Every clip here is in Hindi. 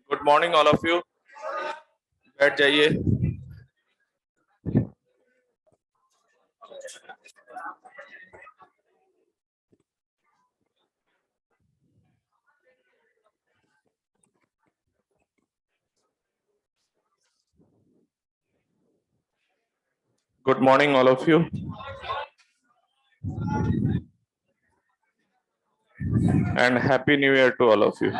Good morning all of you. बैठ जाइए। Good morning all of you and happy new year to all of you.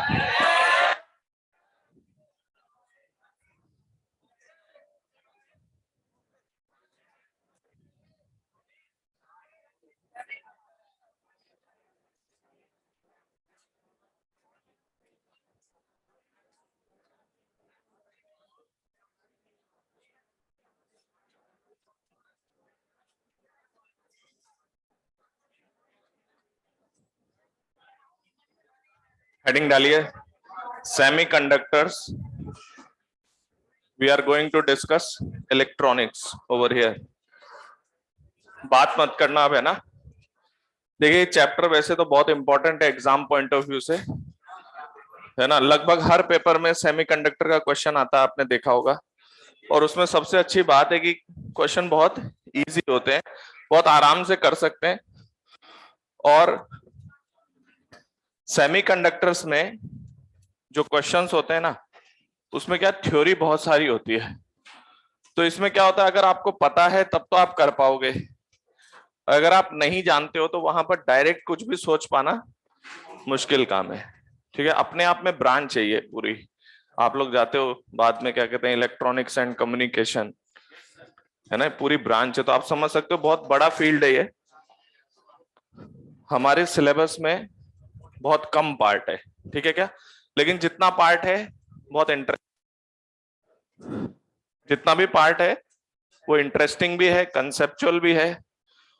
Heading डालिए semiconductors. We are going to discuss electronics over here. बात मत करना अब, है ना। देखिए चैप्टर वैसे तो बहुत इंपॉर्टेंट है एग्जाम पॉइंट ऑफ व्यू से, है ना। लगभग हर पेपर में सेमीकंडक्टर का क्वेश्चन आता है, आपने देखा होगा। और उसमें सबसे अच्छी बात है कि क्वेश्चन बहुत इजी होते हैं, बहुत आराम से कर सकते हैं। और सेमीकंडक्टर्स में जो क्वेश्चंस होते हैं ना, उसमें क्या थ्योरी बहुत सारी होती है। तो इसमें क्या होता है, अगर आपको पता है तब तो आप कर पाओगे, अगर आप नहीं जानते हो तो वहां पर डायरेक्ट कुछ भी सोच पाना मुश्किल काम है। ठीक है, अपने आप में ब्रांच चाहिए पूरी। आप लोग जाते हो बाद में क्या कहते हैं, इलेक्ट्रॉनिक्स एंड कम्युनिकेशन, है ना, पूरी ब्रांच है। तो आप समझ सकते हो बहुत बड़ा फील्ड है ये। हमारे सिलेबस में बहुत कम पार्ट है, ठीक है क्या, लेकिन जितना पार्ट है बहुत इंटरेस्ट, जितना भी पार्ट है वो इंटरेस्टिंग भी है, कंसेप्चुअल भी है।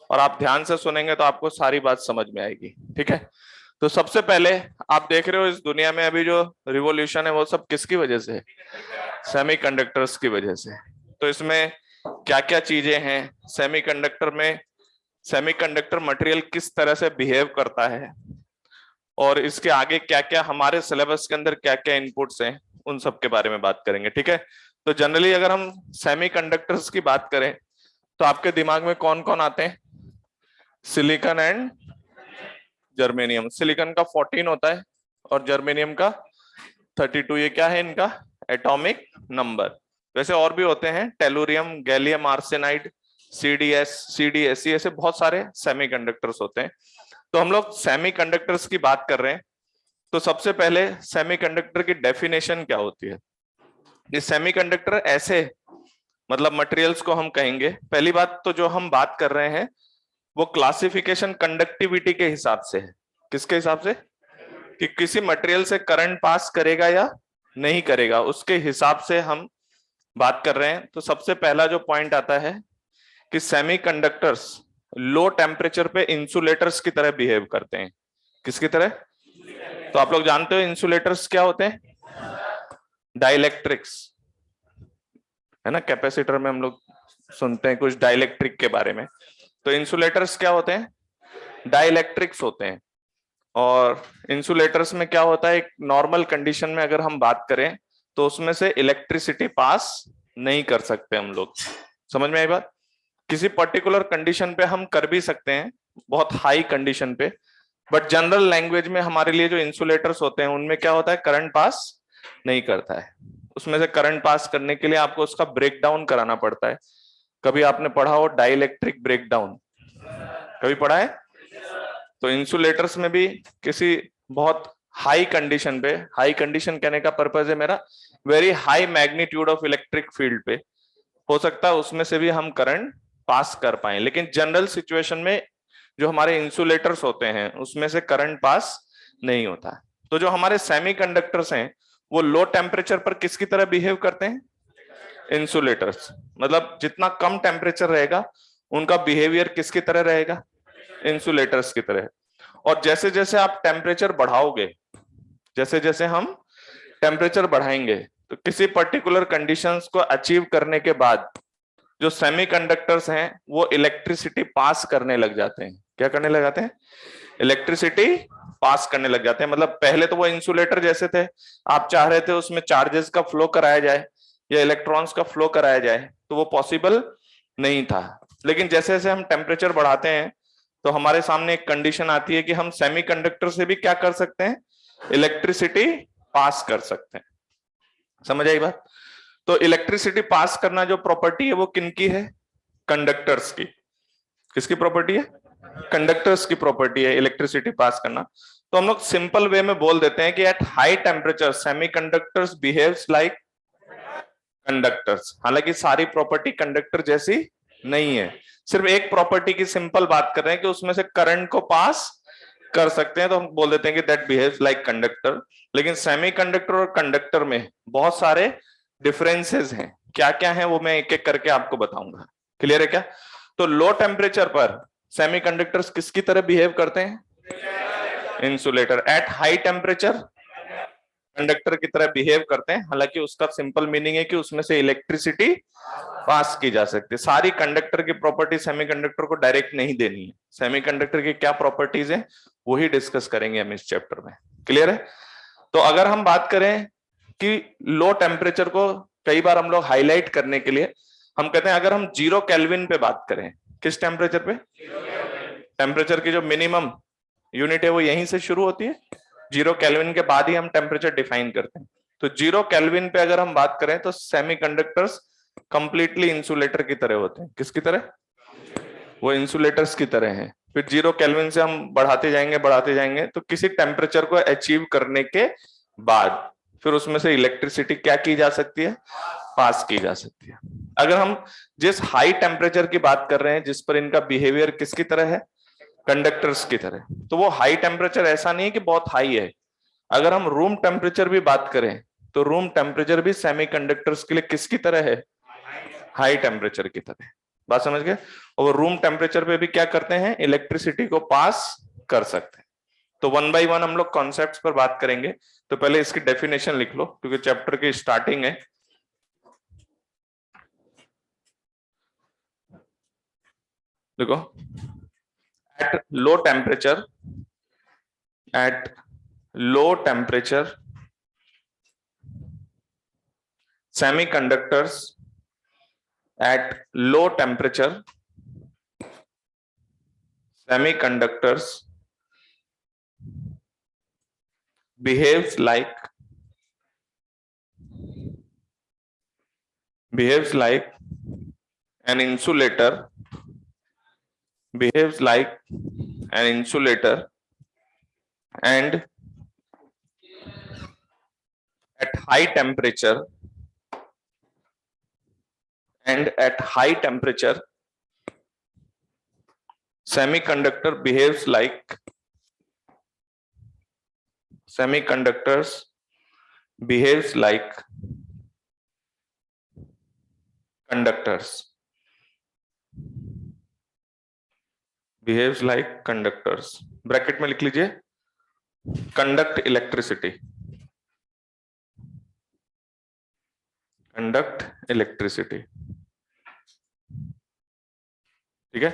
और आप ध्यान से सुनेंगे तो आपको सारी बात समझ में आएगी। ठीक है, तो सबसे पहले आप देख रहे हो इस दुनिया में अभी जो रिवॉल्यूशन है वो सब किसकी वजह से है? सेमीकंडक्टर्स की वजह से। तो इसमें क्या क्या चीजें हैं सेमीकंडक्टर में, सेमीकंडक्टर मटेरियल किस तरह से बिहेव करता है, और इसके आगे क्या क्या हमारे सिलेबस के अंदर क्या क्या इनपुट्स हैं, उन सब के बारे में बात करेंगे। ठीक है, तो जनरली अगर हम सेमीकंडक्टर्स की बात करें तो आपके दिमाग में कौन कौन आते हैं? Silicon and germanium. सिलिकॉन का 14 होता है और जर्मेनियम का 32। ये क्या है इनका एटॉमिक नंबर। वैसे और भी होते हैं, tellurium, gallium arsenide, CDS, CDSE, ऐसे बहुत सारे सेमीकंडक्टर्स होते हैं। तो हम लोग सेमीकंडक्टर्स की बात कर रहे हैं। तो सबसे पहले सेमीकंडक्टर की डेफिनेशन क्या होती है? ये सेमीकंडक्टर ऐसे मतलब मटेरियल्स को हम कहेंगे। पहली बात तो जो हम बात कर रहे हैं वो क्लासिफिकेशन कंडक्टिविटी के हिसाब से है। किसके हिसाब से? कि किसी मटेरियल से करंट पास करेगा या नहीं करेगा, उसके हिसाब से हम बात कर रहे हैं। तो सबसे पहला जो पॉइंट आता है कि सेमीकंडक्टर्स लो टेम्परेचर पे इंसुलेटर्स की तरह बिहेव करते हैं। किसकी तरह? तो आप लोग जानते हो इंसुलेटर्स क्या होते हैं? डाइलेक्ट्रिक्स, है ना। कैपेसिटर में हम लोग सुनते हैं कुछ डाइलेक्ट्रिक के बारे में। तो इंसुलेटर्स क्या होते हैं? डाइलेक्ट्रिक्स होते हैं। और इंसुलेटर्स में क्या होता है, एक नॉर्मल कंडीशन में अगर हम बात करें तो उसमें से इलेक्ट्रिसिटी पास नहीं कर सकते हम लोग। समझ में आई बात? किसी पर्टिकुलर कंडीशन पे हम कर भी सकते हैं, बहुत हाई कंडीशन पे, बट जनरल लैंग्वेज में हमारे लिए जो इंसुलेटर्स होते हैं उनमें क्या होता है, करंट पास नहीं करता है। उसमें से करंट पास करने के लिए आपको उसका ब्रेक डाउन कराना पड़ता है। कभी आपने पढ़ा हो डाइलेक्ट्रिक ब्रेक डाउन? कभी पढ़ा है? तो इंसुलेटर्स में भी किसी बहुत हाई कंडीशन पे, हाई कंडीशन कहने का पर्पज है मेरा very high magnitude of electric field पे, हो सकता है उसमें से भी हम करंट पास कर पाए। लेकिन जनरल सिचुएशन में जो हमारे इंसुलेटर्स होते हैं उसमें से करंट पास नहीं होता। तो जो हमारे सेमीकंडक्टर्स हैं वो लो टेम्परेचर पर किसकी तरह बिहेव करते हैं? इंसुलेटर्स। मतलब जितना कम टेम्परेचर रहेगा उनका बिहेवियर किसकी तरह रहेगा? इंसुलेटर्स की तरह। और जैसे जैसे आप टेम्परेचर बढ़ाओगे, जैसे जैसे हम टेम्परेचर बढ़ाएंगे, तो किसी पर्टिकुलर कंडीशंस को अचीव करने के बाद जो सेमीकंडक्टर्स हैं वो इलेक्ट्रिसिटी पास करने लग जाते हैं। क्या करने लग जाते हैं? इलेक्ट्रिसिटी पास करने लग जाते हैं। मतलब पहले तो वो इंसुलेटर जैसे थे, आप चाह रहे थे उसमें चार्जेस का फ्लो कराया जाए या इलेक्ट्रॉन्स का फ्लो कराया जाए, तो वो पॉसिबल नहीं था। लेकिन जैसे जैसे हम टेम्परेचर बढ़ाते हैं तो हमारे सामने एक कंडीशन आती है कि हम सेमीकंडक्टर से भी क्या कर सकते हैं, इलेक्ट्रिसिटी पास कर सकते हैं। समझ आई बात? तो इलेक्ट्रिसिटी पास करना जो प्रॉपर्टी है वो किनकी है, कंडक्टर्स की। किसकी प्रॉपर्टी है, कंडक्टर्स की प्रॉपर्टी है इलेक्ट्रिसिटी पास करना। तो हम लोग सिंपल वे में बोल देते हैं कि at high temperature semiconductors behaves like conductors. हालांकि सारी प्रॉपर्टी कंडक्टर जैसी नहीं है, सिर्फ एक प्रॉपर्टी की सिंपल बात कर रहे हैं कि उसमें से करंट को पास कर सकते हैं, तो हम बोल देते हैं कि दैट बिहेव्स लाइक कंडक्टर। लेकिन सेमीकंडक्टर और कंडक्टर में बहुत सारे डिफरेंसेस हैं। क्या क्या है वो मैं एक एक करके आपको बताऊंगा। क्लियर है क्या? तो लो टेम्परेचर पर सेमीकंडक्टर्स किसकी तरह बिहेव करते हैं, insulator. At high temperature conductor की तरह बिहेव करते हैं। हालांकि उसका सिंपल मीनिंग है कि उसमें से इलेक्ट्रिसिटी पास की जा सकती है। सारी कंडक्टर की प्रॉपर्टी सेमीकंडक्टर को डायरेक्ट नहीं देनी है। सेमीकंडक्टर की क्या प्रॉपर्टीज है वही डिस्कस करेंगे हम इस चैप्टर में। क्लियर है? तो अगर हम बात करें कि लो टेम्परेचर को कई बार हम लोग हाईलाइट करने के लिए हम कहते हैं, अगर हम 0 केल्विन पे बात करें, किस टेम्परेचर पे, टेम्परेचर की जो मिनिमम यूनिट है वो यहीं से शुरू होती है। 0 केल्विन के बाद ही हम टेम्परेचर डिफाइन करते हैं। तो 0 केल्विन पे अगर हम बात करें तो सेमीकंडक्टर्स कंप्लीटली इंसुलेटर की तरह होते हैं। किसकी तरह? वो इंसुलेटर्स की तरह हैं। फिर 0 केल्विन से हम बढ़ाते जाएंगे तो किसी टेम्परेचर को अचीव करने के बाद फिर उसमें से इलेक्ट्रिसिटी क्या की जा सकती है, पास की जा सकती है। अगर हम जिस हाई टेम्परेचर की बात कर रहे हैं जिस पर इनका बिहेवियर किसकी तरह है, कंडक्टर्स की तरह, तो वो हाई टेम्परेचर ऐसा नहीं है कि बहुत हाई है। अगर हम रूम टेम्परेचर भी बात करें तो रूम टेम्परेचर भी सेमीकंडक्टर्स के लिए किसकी तरह है, हाई टेम्परेचर की तरह। बात समझ गए? और रूम टेम्परेचर पे भी क्या करते हैं, इलेक्ट्रिसिटी को पास कर सकते हैं। तो वन बाय वन हम लोग कॉन्सेप्ट्स पर बात करेंगे। तो पहले इसकी डेफिनेशन लिख लो क्योंकि चैप्टर की स्टार्टिंग है। देखो, at low temperature, at low temperature semiconductors at low temperature, semiconductors behaves like an insulator, behaves like an insulator, and at high temperature semiconductors behaves like conductors, behaves like conductors। Bracket में लिख लीजिए, कंडक्ट इलेक्ट्रिसिटी, कंडक्ट इलेक्ट्रिसिटी। ठीक है?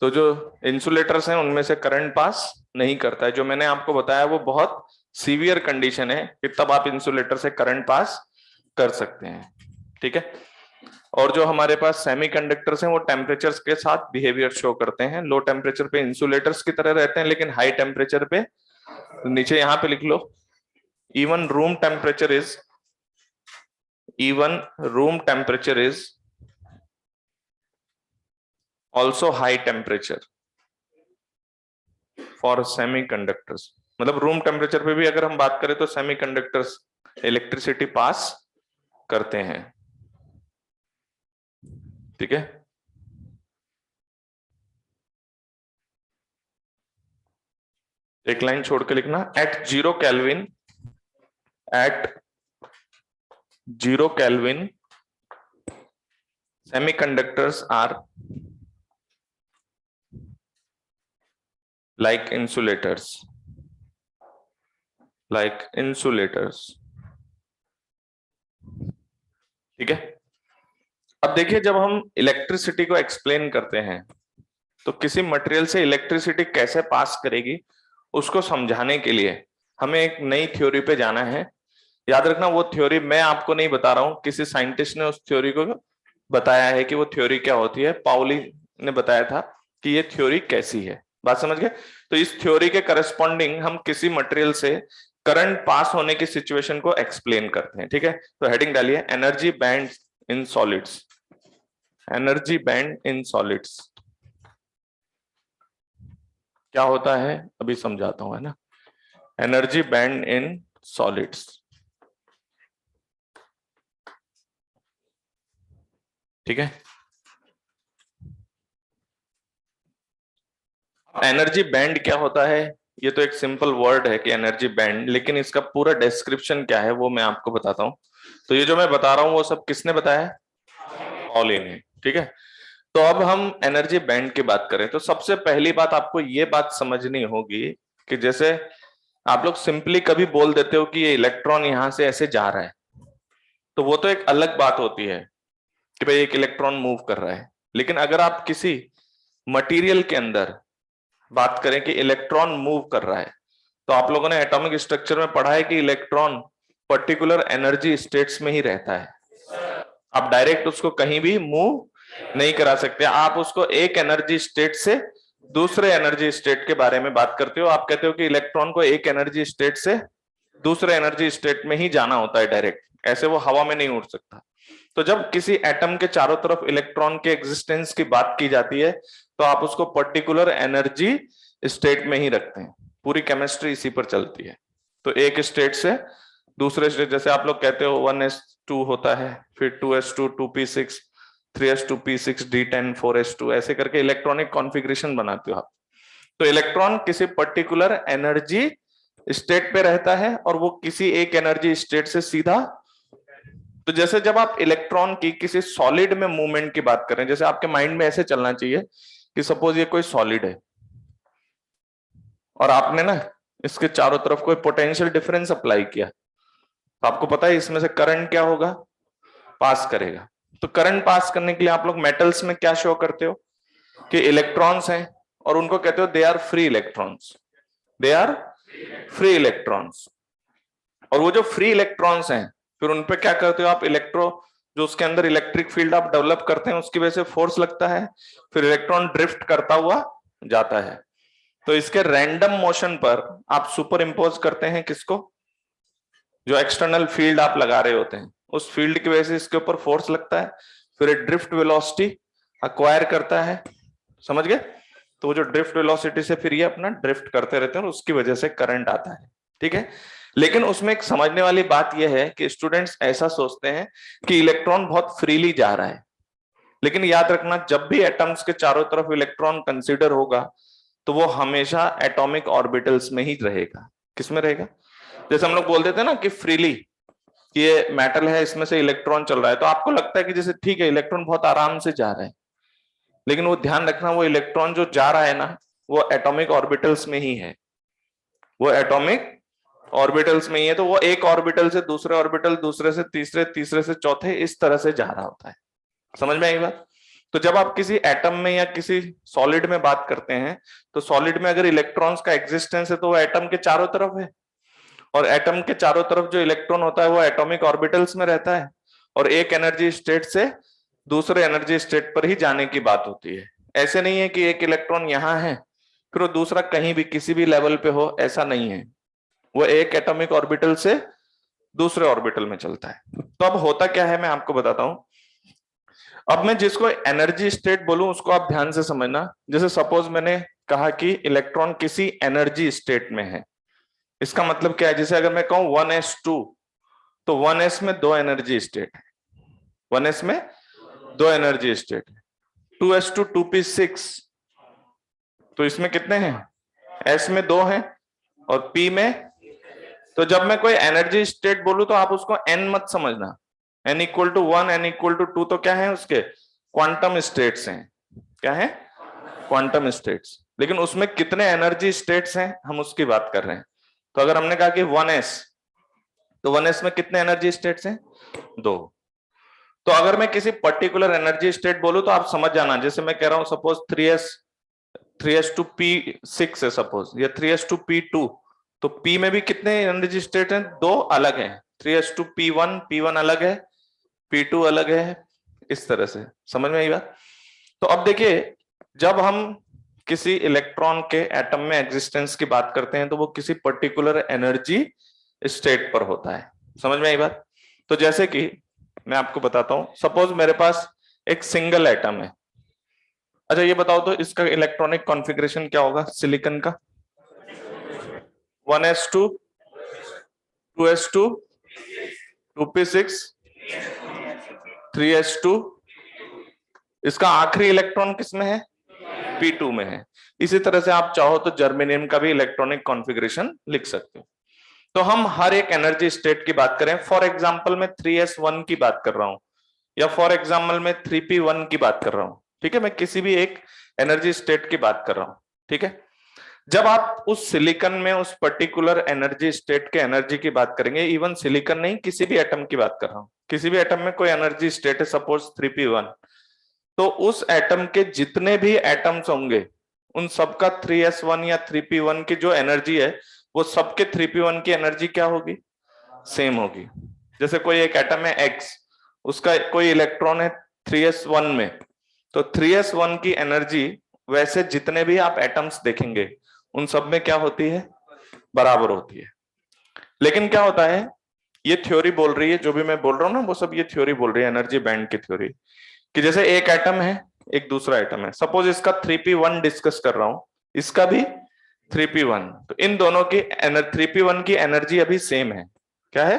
तो जो इंसुलेटर्स हैं उनमें से करंट पास नहीं करता है। जो मैंने आपको बताया वो बहुत सीवियर कंडीशन है कि तब आप इंसुलेटर से करंट पास कर सकते हैं। ठीक है? और जो हमारे पास सेमीकंडक्टर्स हैं वो टेम्परेचर्स के साथ बिहेवियर शो करते हैं। लो टेम्परेचर पे इंसुलेटर्स की तरह रहते हैं, लेकिन हाई टेम्परेचर पे, नीचे यहां पे लिख लो, even room temperature is also high temperature for semiconductors। मतलब रूम टेम्परेचर पे भी अगर हम बात करें तो सेमीकंडक्टर्स इलेक्ट्रिसिटी पास करते हैं। ठीक है? एक लाइन छोड़ के लिखना, at 0 kelvin, at 0 kelvin semiconductors are like insulators, like insulators। ठीक है? अब देखिए, जब हम इलेक्ट्रिसिटी को एक्सप्लेन करते हैं तो किसी मटेरियल से इलेक्ट्रिसिटी कैसे पास करेगी उसको समझाने के लिए हमें एक नई थ्योरी पे जाना है। याद रखना, वो थ्योरी मैं आपको नहीं बता रहा हूं, किसी साइंटिस्ट ने उस थ्योरी को बताया है कि वो थ्योरी क्या होती है। पाउली ने बताया था कि ये थ्योरी कैसी है। बात समझ गए? तो इस थ्योरी के करस्पॉन्डिंग हम किसी मटेरियल से करंट पास होने की सिचुएशन को एक्सप्लेन करते हैं। ठीक है, तो हेडिंग डालिए energy band in solids. Energy band in solids क्या होता है अभी समझाता हूं, है ना। एनर्जी बैंड इन सॉलिड्स, ठीक है। एनर्जी बैंड क्या होता है, ये तो एक सिंपल वर्ड है कि एनर्जी बैंड, लेकिन इसका पूरा डिस्क्रिप्शन क्या है वो मैं आपको बताता हूं। तो ये जो मैं बता रहा हूं वो सब किसने बताया? पॉलिन ने, ठीक है। तो अब हम एनर्जी बैंड की बात करें तो सबसे पहली बात आपको ये बात समझनी होगी कि जैसे आप लोग सिंपली कभी बोल देते हो कि ये इलेक्ट्रॉन यहां से ऐसे जा रहा है, तो वो तो एक अलग बात होती है कि भाई एक इलेक्ट्रॉन मूव कर रहा है। लेकिन अगर आप किसी मटेरियल के अंदर बात करें कि इलेक्ट्रॉन मूव कर रहा है, तो आप लोगों ने एटॉमिक स्ट्रक्चर में पढ़ा है कि इलेक्ट्रॉन पर्टिकुलर एनर्जी स्टेट्स में ही रहता है। आप डायरेक्ट उसको कहीं भी मूव नहीं करा सकते। आप उसको एक एनर्जी स्टेट से दूसरे एनर्जी स्टेट के बारे में बात करते हो, आप कहते हो कि इलेक्ट्रॉन को एक एनर्जी स्टेट से दूसरे एनर्जी स्टेट में ही जाना होता है डायरेक्ट, ऐसे वो हवा में नहीं उड़ सकता। तो जब किसी एटम के चारों तरफ इलेक्ट्रॉन के एग्जिस्टेंस की बात की जाती है तो आप उसको पर्टिकुलर एनर्जी स्टेट में ही रखते हैं। पूरी केमिस्ट्री इसी पर चलती है। तो एक स्टेट से दूसरे स्टेट, जैसे आप लोग कहते हो 1s2 होता है, फिर 2s2 2p6 3s2p6 d10 4s2, ऐसे करके इलेक्ट्रॉनिक कॉन्फ़िगरेशन बनाते हो आप। तो इलेक्ट्रॉन किसी पर्टिकुलर एनर्जी स्टेट पे रहता है और वो किसी एक एनर्जी स्टेट से सीधा, तो जैसे जब आप इलेक्ट्रॉन की किसी सॉलिड में मूवमेंट की बात करें, जैसे आपके माइंड में ऐसे चलना चाहिए कि सपोज ये कोई सॉलिड है और आपने ना इसके चारों तरफ कोई पोटेंशियल डिफरेंस अप्लाई किया, तो आपको पता है इसमें से करंट क्या होगा, पास करेगा। तो करंट पास करने के लिए आप लोग मेटल्स में क्या शो करते हो कि इलेक्ट्रॉन्स हैं और उनको कहते हो they are free electrons, they are free electrons. और वो जो फ्री इलेक्ट्रॉन्स हैं फिर उन पे क्या करते हो आप, इलेक्ट्रो जो उसके अंदर इलेक्ट्रिक फील्ड आप डेवलप करते हैं उसकी वजह से फोर्स लगता है, फिर इलेक्ट्रॉन ड्रिफ्ट करता हुआ जाता है। तो इसके रैंडम मोशन पर आप सुपर इंपोज करते हैं किसको, जो एक्सटर्नल फील्ड आप लगा रहे होते हैं उस फील्ड की वजह से इसके ऊपर फोर्स लगता है, फिर ड्रिफ्ट वेलोसिटी अक्वायर करता है। समझ गए? तो वो जो ड्रिफ्ट वेलोसिटी से फिर ये अपना ड्रिफ्ट करते रहते हैं और उसकी वजह से करंट आता है। ठीक है, लेकिन उसमें एक समझने वाली बात यह है कि स्टूडेंट्स ऐसा सोचते हैं कि इलेक्ट्रॉन बहुत फ्रीली जा रहा है, लेकिन याद रखना जब भी एटम्स के चारों तरफ इलेक्ट्रॉन कंसीडर होगा तो वो हमेशा एटॉमिक ऑर्बिटल्स में ही रहेगा। किसमें रहेगा? जैसे हम लोग बोल देते हैं ना कि फ्रीली ये मेटल है इसमें से इलेक्ट्रॉन चल रहा है, तो आपको लगता है कि जैसे ठीक है इलेक्ट्रॉन बहुत आराम से जा रहा है, लेकिन वो ध्यान रखना वो इलेक्ट्रॉन जो जा रहा है ना वो एटॉमिक ऑर्बिटल्स में ही है, वो एटॉमिक ऑर्बिटल्स में ही है। तो वो एक ऑर्बिटल से दूसरे ऑर्बिटल, दूसरे से तीसरे, तीसरे से चौथे, इस तरह से जा रहा होता है। समझ में आई बात? तो जब आप किसी एटम में या किसी सॉलिड में बात करते हैं तो सॉलिड में अगर इलेक्ट्रॉन्स का एग्जिस्टेंस है तो वो एटम के चारों तरफ है, और एटम के चारों तरफ जो इलेक्ट्रॉन होता है वो एटॉमिक ऑर्बिटल्स में रहता है, और एक एनर्जी स्टेट से दूसरे एनर्जी स्टेट पर ही जाने की बात होती है। ऐसे नहीं है कि एक इलेक्ट्रॉन यहां है फिर वो दूसरा कहीं भी किसी भी लेवल पे हो, ऐसा नहीं है। वो एक एटॉमिक ऑर्बिटल से दूसरे ऑर्बिटल में चलता है। तो अब होता क्या है मैं आपको बताता हूं। अब मैं जिसको एनर्जी स्टेट बोलूं उसको आप ध्यान से समझना। जैसे सपोज मैंने कहा कि इलेक्ट्रॉन किसी एनर्जी स्टेट में है, इसका मतलब क्या है? जैसे अगर मैं कहूं 1s2 तो 1s में दो एनर्जी स्टेट है, 1s में दो एनर्जी स्टेट है। 2s2 2p6 तो इसमें कितने हैं? s में दो हैं और p में, तो जब मैं कोई एनर्जी स्टेट बोलूं तो आप उसको n मत समझना। n equal to 1 n equal to 2 तो क्या है उसके? क्वांटम स्टेट्स हैं। क्या है? Quantum states. लेकिन उसमें कितने एनर्जी स्टेट्स हैं हम उसकी बात कर रहे हैं। तो अगर हमने कहा कि 1s तो 1s में कितने एनर्जी स्टेट्स हैं? दो। तो अगर मैं किसी पर्टिकुलर एनर्जी स्टेट बोलूं तो आप समझ जाना, जैसे मैं कह रहा हूं सपोज 3s 3s2p6 है सपोज, या 3s2p2, तो p में भी कितने एनर्जी स्टेट हैं? दो अलग हैं। 3s2p1, p1 अलग है, p2 अलग है, इस तरह से। समझ में आई बात? तो अब देखिए, जब हम किसी इलेक्ट्रॉन के एटम में एग्जिस्टेंस की बात करते हैं तो वो किसी पर्टिकुलर एनर्जी स्टेट पर होता है। समझ में आई बात? तो जैसे कि मैं आपको बताता हूं, सपोज मेरे पास एक सिंगल एटम है। अच्छा ये बताओ तो इसका इलेक्ट्रॉनिक कॉन्फ़िगरेशन क्या होगा सिलिकॉन का? 1s2, 2s2, 2p6, 3s2। इसका आखिरी इलेक्ट्रॉन किसमें है? p2 में है। इसी तरह से आप चाहो तो जर्मेनियम का भी इलेक्ट्रॉनिक कॉन्फ़िगरेशन लिख सकते हो। तो हम हर एक एनर्जी स्टेट की बात करें, फॉर एग्जांपल मैं 3s1 की बात कर रहा हूं, या फॉर एग्जांपल मैं 3p1 की बात कर रहा हूं, ठीक है? मैं किसी भी एक एनर्जी स्टेट की बात कर रहा हूं, ठीक है? जब आप उस सिलिकॉन में उस पर्टिकुलर एनर्जी स्टेट के एनर्जी की बात करेंगे, इवन सिलिकॉन नहीं, किसी भी एटम की बात कर रहा हूं, किसी भी एटम में कोई एनर्जी स्टेट है सपोज 3p1, तो उस एटम के जितने भी एटम्स होंगे उन सबका 3s1 या 3p1 की जो एनर्जी है वो सबके 3p1 की एनर्जी क्या होगी? सेम होगी। जैसे कोई एक एटम है x, उसका कोई इलेक्ट्रॉन है 3s1 में, तो 3s1 की एनर्जी वैसे जितने भी आप एटम्स देखेंगे उन सब में क्या होती है? बराबर होती है। लेकिन क्या होता है, ये थ्योरी बोल रही है, जो भी मैं बोल रहा हूं ना वो सब ये थ्योरी बोल रही है, एनर्जी बैंड की थ्योरी, कि जैसे एक एटम है, एक दूसरा एटम है, सपोज इसका 3p1 डिस्कस कर रहा हूं, इसका भी 3p1, तो इन दोनों की 3p1 की एनर्जी अभी सेम है। क्या है?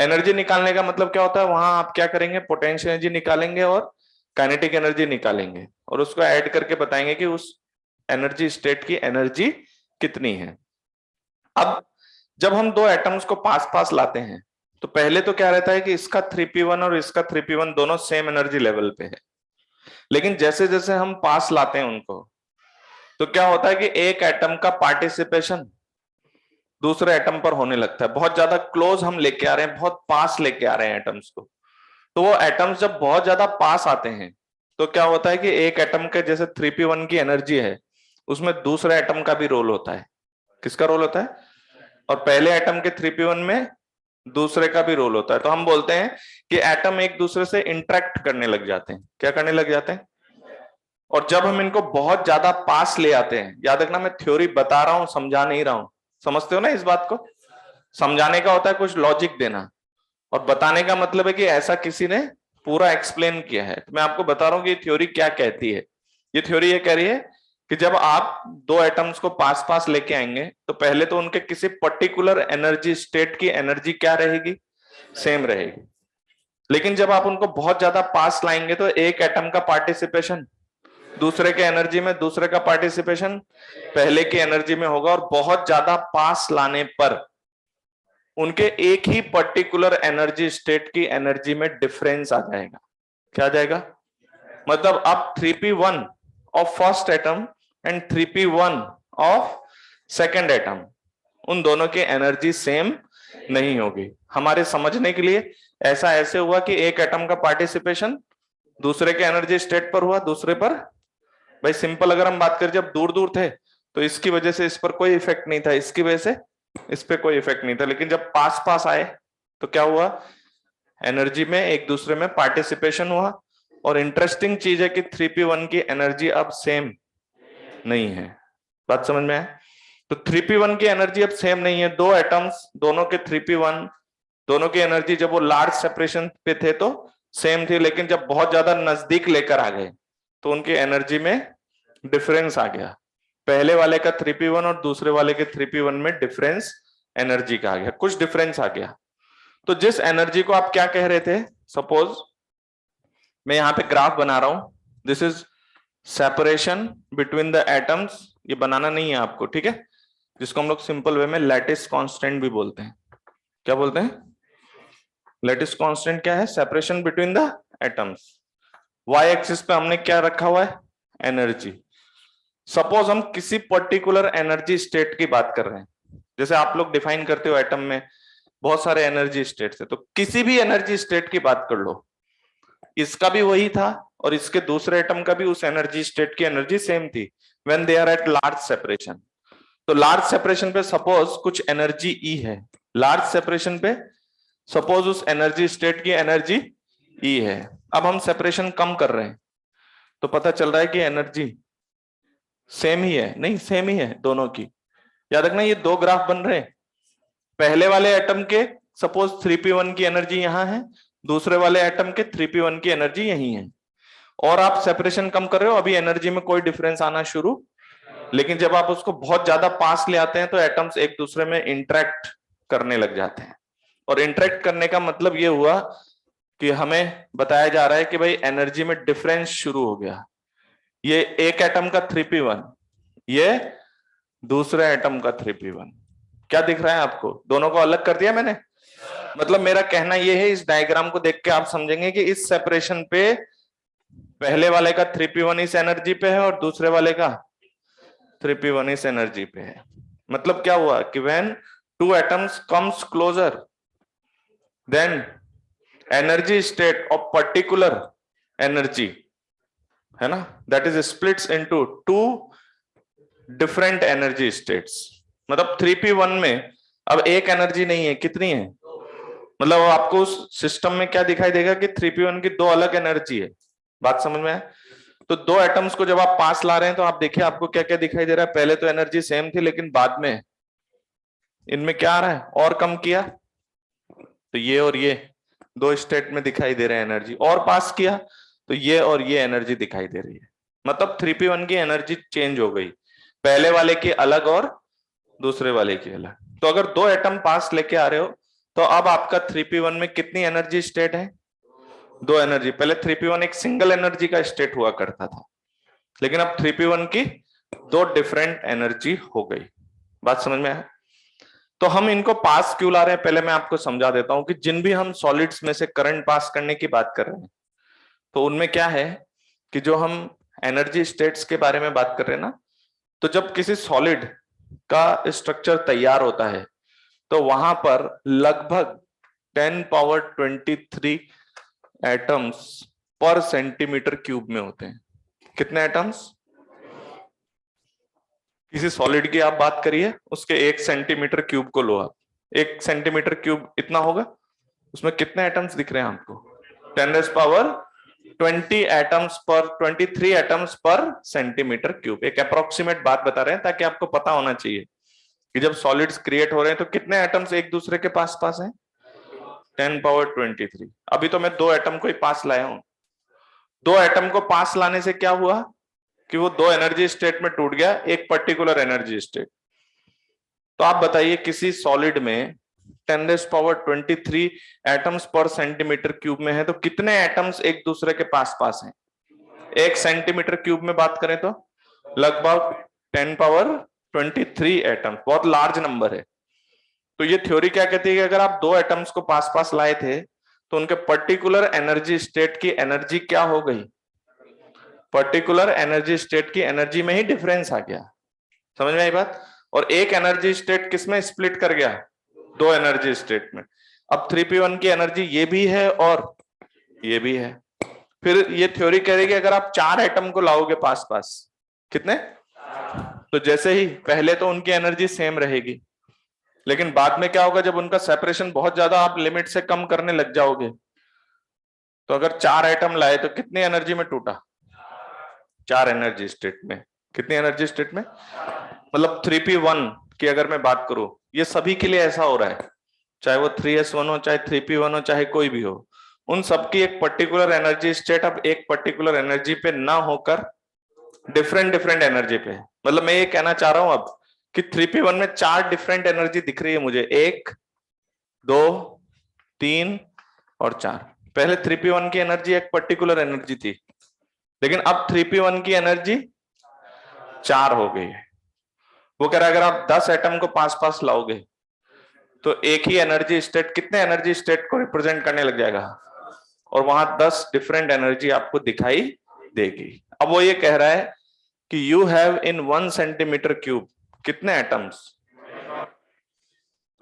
एनर्जी निकालने का मतलब क्या होता है, वहां आप क्या करेंगे? पोटेंशियल एनर्जी निकालेंगे और काइनेटिक एनर्जी निकालेंगे और उसको ऐड करके बताएंगे कि उस एनर्जी स्टेट की एनर्जी कितनी है। अब जब हम दो एटम्स को पास पास लाते हैं तो पहले तो क्या रहता है कि इसका 3p1 और इसका 3p1 दोनों सेम एनर्जी लेवल पे है, लेकिन जैसे जैसे हम पास लाते हैं उनको तो क्या होता है कि एक एटम का पार्टिसिपेशन दूसरे एटम पर होने लगता है। बहुत ज्यादा क्लोज हम लेके आ रहे हैं, बहुत पास लेके आ रहे हैं एटम्स को, तो वो एटम्स जब बहुत ज्यादा पास आते हैं तो क्या होता है कि एक एटम के जैसे 3p1 की एनर्जी है उसमें दूसरे एटम का भी रोल होता है। किसका रोल होता है? और पहले एटम के 3p1 में दूसरे का भी रोल होता है। तो हम बोलते हैं कि एटम एक दूसरे से इंटरेक्ट करने लग जाते हैं। क्या करने लग जाते हैं? और जब हम इनको बहुत ज्यादा पास ले आते हैं, याद रखना मैं थ्योरी बता रहा हूं, समझा नहीं रहा हूं, समझते हो ना इस बात को? समझाने का होता है कुछ लॉजिक देना, और बताने का मतलब है कि ऐसा किसी ने पूरा एक्सप्लेन किया है। तो मैं आपको बता रहा हूं कि ये थ्योरी क्या कहती है। ये थ्योरी ये कह रही है कि जब आप दो एटम्स को पास पास लेके आएंगे तो पहले तो उनके किसी पर्टिकुलर एनर्जी स्टेट की एनर्जी क्या रहेगी? सेम रहेगी। लेकिन जब आप उनको बहुत ज्यादा पास लाएंगे तो एक एटम का पार्टिसिपेशन दूसरे के एनर्जी में, दूसरे का पार्टिसिपेशन पहले की एनर्जी में होगा, और बहुत ज्यादा पास लाने पर उनके एक ही पर्टिकुलर एनर्जी स्टेट की एनर्जी में डिफरेंस आ जाएगा। क्या आ जाएगा? मतलब अब 3p1 of first atom and 3p1 of second atom, उन दोनों की एनर्जी सेम नहीं होगी। हमारे समझने के लिए ऐसा ऐसे हुआ कि एक एटम का पार्टिसिपेशन दूसरे के एनर्जी स्टेट पर हुआ, दूसरे पर। भाई सिंपल अगर हम बात करें, जब दूर दूर थे तो इसकी वजह से इस पर कोई इफेक्ट नहीं था, इसकी वजह से इस पे कोई इफेक्ट नहीं था, लेकिन जब पास पास आए तो क्या हुआ? एनर्जी में एक दूसरे में पार्टिसिपेशन हुआ। और इंटरेस्टिंग चीज है कि 3p1 की एनर्जी अब सेम नहीं है। बात समझ में आए? तो 3p1 की एनर्जी अब सेम नहीं है। दो एटम्स, दोनों के 3p1, दोनों की एनर्जी जब वो लार्ज सेपरेशन पे थे तो सेम थी, लेकिन जब बहुत ज्यादा नजदीक लेकर आ गए तो उनकी एनर्जी में डिफरेंस आ गया। पहले वाले का 3p1 और दूसरे वाले के 3p1 में डिफरेंस एनर्जी का आ गया, कुछ डिफरेंस आ गया। तो जिस एनर्जी को आप क्या कह रहे थे, सपोज मैं यहां पे ग्राफ बना रहा हूं, this is separation between the atoms. ये बनाना नहीं है आपको, ठीक है? जिसको हम लोग सिंपल वे में लैटिस कांस्टेंट भी बोलते हैं। क्या बोलते हैं? लैटिस कांस्टेंट क्या है? Separation between the atoms. Y axis पे हमने क्या रखा हुआ है? एनर्जी। सपोज हम किसी पर्टिकुलर एनर्जी स्टेट की बात कर रहे हैं, जैसे आप लोग डिफाइन करते हो एटम में बहुत सारे एनर्जी स्टेट्स है, तो किसी भी एनर्जी स्टेट की बात कर लो, इसका भी वही था और इसके दूसरे एटम का भी उस एनर्जी स्टेट की एनर्जी सेम थी, when they are at large separation. तो लार्ज सेपरेशन पे सपोज कुछ एनर्जी ई है, लार्ज सेपरेशन पे सपोज उस एनर्जी स्टेट की एनर्जी ई है। अब हम सेपरेशन कम कर रहे हैं तो पता चल रहा है कि एनर्जी सेम ही है, नहीं सेम ही है दोनों की। याद रखना ये दो ग्राफ बन रहे हैं, पहले वाले एटम के सपोज 3p1 की एनर्जी यहां है, दूसरे वाले एटम के 3p1 की एनर्जी यही है, और आप सेपरेशन कम कर रहे हो, अभी एनर्जी में कोई डिफरेंस आना शुरू, लेकिन जब आप उसको बहुत ज्यादा पास ले आते हैं तो एटम्स एक दूसरे में इंटरेक्ट करने लग जाते हैं। और इंटरेक्ट करने का मतलब ये हुआ कि हमें बताया जा रहा है कि भाई एनर्जी में डिफरेंस शुरू हो गया। ये एक एटम का 3p1, ये दूसरे एटम का 3p1। क्या दिख रहा है आपको? दोनों को अलग कर दिया मैंने। मतलब मेरा कहना यह है, इस डायग्राम को देख के आप समझेंगे कि इस सेपरेशन पे पहले वाले का 3p1 इस एनर्जी पे है और दूसरे वाले का 3p1 इस एनर्जी पे है। मतलब क्या हुआ कि when two atoms comes closure then energy state of particular energy, है ना, that is splits into two different energy states. मतलब 3p1 में अब एक एनर्जी नहीं है, कितनी है? मतलब आपको उस सिस्टम में क्या दिखाई देगा कि 3p1 की दो अलग एनर्जी है। बात समझ में आए? तो दो एटम्स को जब आप पास ला रहे हैं तो आप देखिए आपको क्या क्या दिखाई दे रहा है। पहले तो एनर्जी सेम थी, लेकिन बाद में इनमें क्या आ रहा है, और कम किया, तो ये और ये दो स्टेट में दिखाई दे रहे हैं एनर्जी, और पास किया तो ये और ये एनर्जी दिखाई दे रही है। मतलब 3p1 की एनर्जी चेंज हो गई, पहले वाले की अलग और दूसरे वाले की अलग। तो अगर दो एटम पास लेके आ रहे हो तो अब आपका 3p1 में कितनी एनर्जी स्टेट है? दो एनर्जी। पहले 3p1 एक सिंगल एनर्जी का स्टेट हुआ करता था, लेकिन अब 3p1 की दो डिफरेंट एनर्जी हो गई। बात समझ में आया? तो हम इनको पास क्यों ला रहे हैं, पहले मैं आपको समझा देता हूं कि जिन भी हम सॉलिड्स में से करंट पास करने की बात कर रहे हैं तो उनमें क्या है कि जो हम एनर्जी स्टेट्स के बारे में बात कर रहे हैं ना, तो जब किसी सॉलिड का स्ट्रक्चर तैयार होता है तो वहां पर लगभग 10⁻23 एटम्स पर सेंटीमीटर क्यूब में होते हैं। कितने एटम्स? किसी सॉलिड की आप बात करिए, उसके 1 सेंटीमीटर क्यूब को लो आप, 1 सेंटीमीटर क्यूब इतना होगा, उसमें कितने एटम्स दिख रहे हैं आपको? 10⁻20 एटम्स पर 23 एटम्स पर सेंटीमीटर क्यूब। एक अप्रोक्सीमेट बात बता रहे हैं ताकि आपको पता होना चाहिए कि जब सॉलिड्स क्रिएट हो रहे हैं तो कितने एटम्स एक दूसरे के पास पास हैं? 10⁻23। अभी तो मैं दो एटम को ही पास लाया हूं। दो एटम को पास लाने से क्या हुआ कि वो दो एनर्जी स्टेट में टूट गया, एक पर्टिकुलर एनर्जी स्टेट। तो आप बताइए किसी सॉलिड में 10⁻23 एटम्स पर सेंटीमीटर क्यूब में है तो कितने एटम्स एक दूसरे के पास पास हैं? 1 सेंटीमीटर क्यूब में बात करें तो लगभग 10⁻23 एटम्स, बहुत लार्ज नंबर है। तो ये थ्योरी क्या कहती है कि अगर आप दो एटम्स को पास पास लाए थे तो उनके पर्टिकुलर एनर्जी स्टेट की एनर्जी क्या हो गई? पर्टिकुलर एनर्जी स्टेट की एनर्जी में ही डिफरेंस आ गया। समझ में आई बात? और एक एनर्जी स्टेट किसमें स्प्लिट कर गया? दो एनर्जी स्टेट में। अब 3p1 की एनर्जी ये भी है और ये भी है। फिर ये थ्योरी कह रही है कि अगर आप 4 एटम को लाओगे पास पास, कितने? तो जैसे ही पहले तो उनकी एनर्जी सेम रहेगी, लेकिन बाद में क्या होगा, जब उनका सेपरेशन बहुत ज्यादा आप लिमिट से कम करने लग जाओगे तो अगर 4 एटम लाए तो कितनी एनर्जी में टूटा? 4 एनर्जी स्टेट में। कितनी एनर्जी स्टेट में? मतलब 3p1 की अगर मैं बात करूं, ये सभी के लिए ऐसा हो रहा है, चाहे वो 3s1 हो, चाहे 3p1 हो, चाहे कोई भी हो, उन सबकी एक पर्टिकुलर एनर्जी स्टेट अब एक पर्टिकुलर एनर्जी पे ना होकर डिफरेंट डिफरेंट एनर्जी पे। मतलब मैं ये कहना चाह रहा हूं अब कि 3p1 में 4 डिफरेंट एनर्जी दिख रही है मुझे, 1 2 3 और 4। पहले 3p1 की एनर्जी एक पर्टिकुलर एनर्जी थी, लेकिन अब 3p1 की एनर्जी 4 हो गई है। वो कह रहा है अगर आप 10 एटम को पास पास लाओगे तो एक ही एनर्जी स्टेट कितने एनर्जी स्टेट को रिप्रेजेंट करने लग जाएगा, और वहां 10 डिफरेंट एनर्जी आपको दिखाई देगी। अब वो ये कह रहा है कि you have in 1 centimetre cube कितने एटम्स?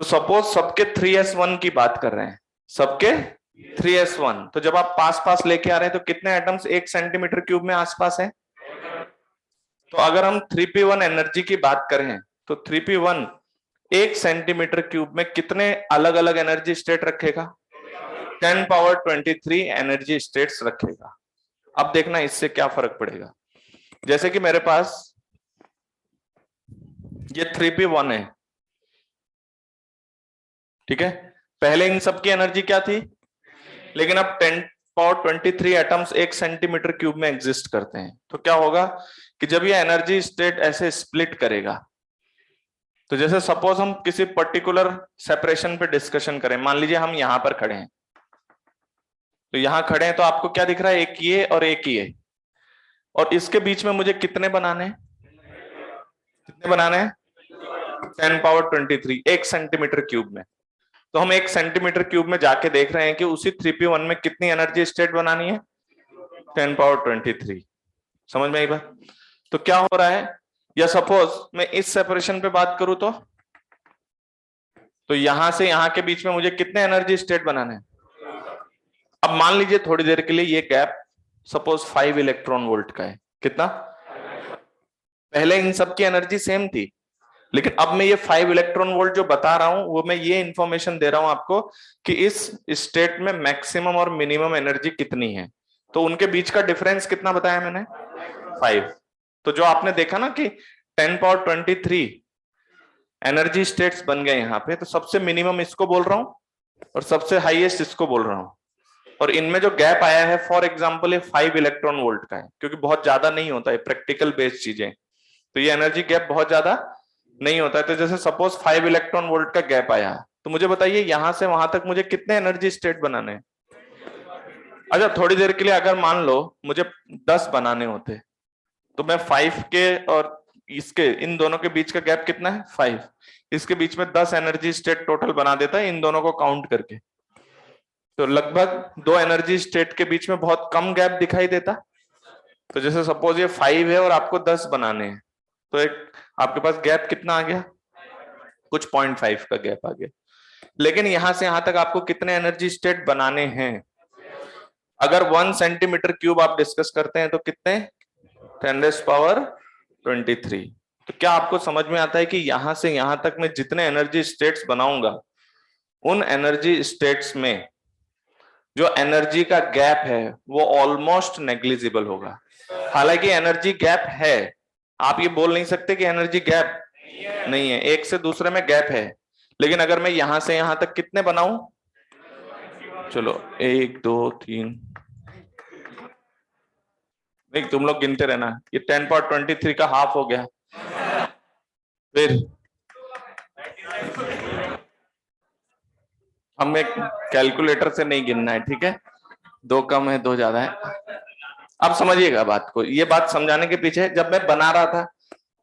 तो सपोज सबके 3s1 की बात कर रहे हैं, सबके 3s1, तो जब आप पास पास लेके आ रहे हैं तो कितने एटम्स 1 सेंटीमीटर क्यूब में आसपास है? तो अगर हम 3p1 एनर्जी की बात करें तो 3p1 1 सेंटीमीटर क्यूब में कितने अलग अलग एनर्जी स्टेट रखेगा? 10 पावर 23 एनर्जी स्टेट्स रखेगा। अब देखना इससे क्या फर्क पड़ेगा। जैसे कि मेरे पास ये 3p1 है, ठीक है, पहले इन सब की एनर्जी क्या थी, लेकिन अब 10 पावर 23 एटम्स 1 सेंटीमीटर क्यूब में एग्जिस्ट करते हैं। तो क्या होगा कि जब ये एनर्जी स्टेट ऐसे स्प्लिट करेगा, तो जैसे सपोज हम किसी पर्टिकुलर सेपरेशन पे डिस्कशन करें, मान लीजिए हम यहां पर खड़े हैं, तो यहां खड़े हैं तो आपको क्या दिख रहा है, एक ये और एक ये, और इसके बीच में मुझे कितने बनाने हैं, कितने बनाने हैं? 10 पावर 23 1 सेंटीमीटर क्यूब में। तो हम 1 सेंटीमीटर क्यूब में जाके देख रहे हैं कि उसी 3p1 में कितनी एनर्जी स्टेट बनानी है, 10 पावर 23। समझ में आई बात? तो क्या हो रहा है, या सपोज मैं इस सेपरेशन पे बात करूं तो यहां से यहां के बीच में मुझे कितने एनर्जी स्टेट बनाने हैं? अब मान लीजिए थोड़ी देर के लिए ये गैप सपोज 5 इलेक्ट्रॉन वोल्ट का है। कितना? पहले इन सब की एनर्जी सेम थी, लेकिन अब मैं ये 5 इलेक्ट्रॉन वोल्ट जो बता रहा हूं वो मैं ये इंफॉर्मेशन दे रहा हूं आपको कि इस स्टेट में मैक्सिमम और मिनिमम एनर्जी कितनी है। तो उनके बीच का डिफरेंस कितना बताया मैंने? 5। तो जो आपने देखा ना कि 10 पावर 23 एनर्जी स्टेट्स बन गए यहां पे, तो सबसे मिनिमम इसको बोल रहा हूं और सबसे हाईएस्ट इसको बोल रहा हूं, और इनमें जो गैप आया है फॉर एग्जांपल ये 5 इलेक्ट्रॉन वोल्ट का है, क्योंकि बहुत ज्यादा नहीं होता है प्रैक्टिकल बेस्ड चीजें, तो ये एनर्जी गैप बहुत ज्यादा नहीं होता है। तो जैसे सपोज 5 इलेक्ट्रॉन वोल्ट का गैप आया, तो मुझे बताइए यहां से वहां तक मुझे कितने एनर्जी स्टेट बनाने हैं? अच्छा, थोड़ी देर के लिए अगर मान लो मुझे 10 बनाने होते, तो मैं 5 के और इसके इन दोनों के बीच का गैप कितना है? 5। इसके बीच में 10 एनर्जी स्टेट टोटल बना देता है इन दोनों को काउंट करके। तो लगभग 2 एनर्जी स्टेट के बीच में बहुत कम गैप दिखाई देता। तो जैसे सपोज ये 5 है और आपको 10 बनाने हैं, तो एक आपके पास गैप कितना आ गया? कुछ 0.5 का गैप आ गया। लेकिन यहां से यहां तक आपको कितने एनर्जी स्टेट बनाने हैं? अगर 1 सेंटीमीटर क्यूब आप डिस्कस करते हैं तो कितने? 10 पावर 23। तो क्या आपको समझ में आता है कि यहां से यहां तक मैं जितने एनर्जी स्टेट्स बनाऊंगा, उन एनर्जी स्टेट्स में जो एनर्जी का गैप है वो ऑलमोस्ट नेग्लिजिबल होगा। हालांकि एनर्जी गैप है, आप ये बोल नहीं सकते कि एनर्जी गैप नहीं है, एक से दूसरे में गैप है, लेकिन अगर मैं यहां से यहां तक कितने बनाऊं, चलो 1 2 3, नहीं तुम लोग गिनते रहना, ये 10 पावर 23 का हाफ हो गया, फिर हमें कैलकुलेटर से नहीं गिनना है, ठीक है, 2 कम है 2 ज्यादा है। अब समझिएगा बात को, ये बात समझाने के पीछे जब मैं बना रहा था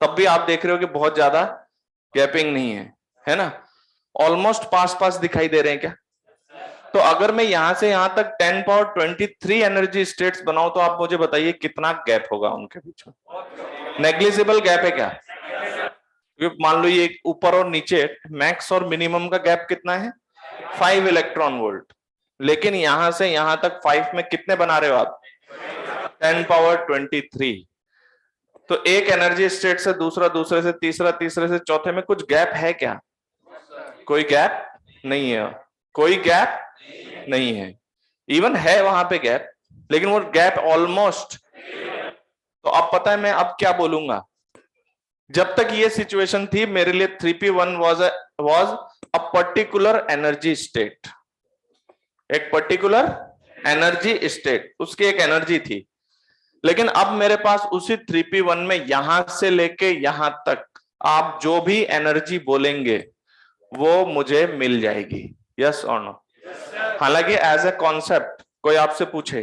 तब भी आप देख रहे हो कि बहुत ज्यादा गैपिंग नहीं है ना, ऑलमोस्ट पास पास दिखाई दे रहे हैं क्या? तो अगर मैं यहां से यहां तक 10 पावर 23 एनर्जी स्टेट्स बनाऊं तो आप मुझे बताइए कितना गैप होगा उनके बीच में? नेग्लिजिबल गैप है क्या? क्योंकि मान लो ये ऊपर और नीचे मैक्स और मिनिमम का गैप कितना है? 5 इलेक्ट्रॉन वोल्ट। लेकिन यहां से यहां तक 5 में कितने बना रहे हो आप? 10 पावर 23। तो एक एनर्जी स्टेट से दूसरा, दूसरे से तीसरा, तीसरे से चौथे में कुछ गैप है क्या? कोई गैप नहीं है, कोई गैप नहीं है। इवन है वहां पे गैप, लेकिन वो गैप ऑलमोस्ट। तो अब पता है मैं अब क्या बोलूंगा, जब तक ये सिचुएशन थी मेरे लिए 3p1 was a particular energy state, एक पर्टिकुलर एनर्जी स्टेट, उसकी एक एनर्जी थी। लेकिन अब मेरे पास उसी 3p1 में यहां से लेके यहां तक आप जो भी एनर्जी बोलेंगे वो मुझे मिल जाएगी, यस और नो? हालांकि एज ए कॉन्सेप्ट कोई आपसे पूछे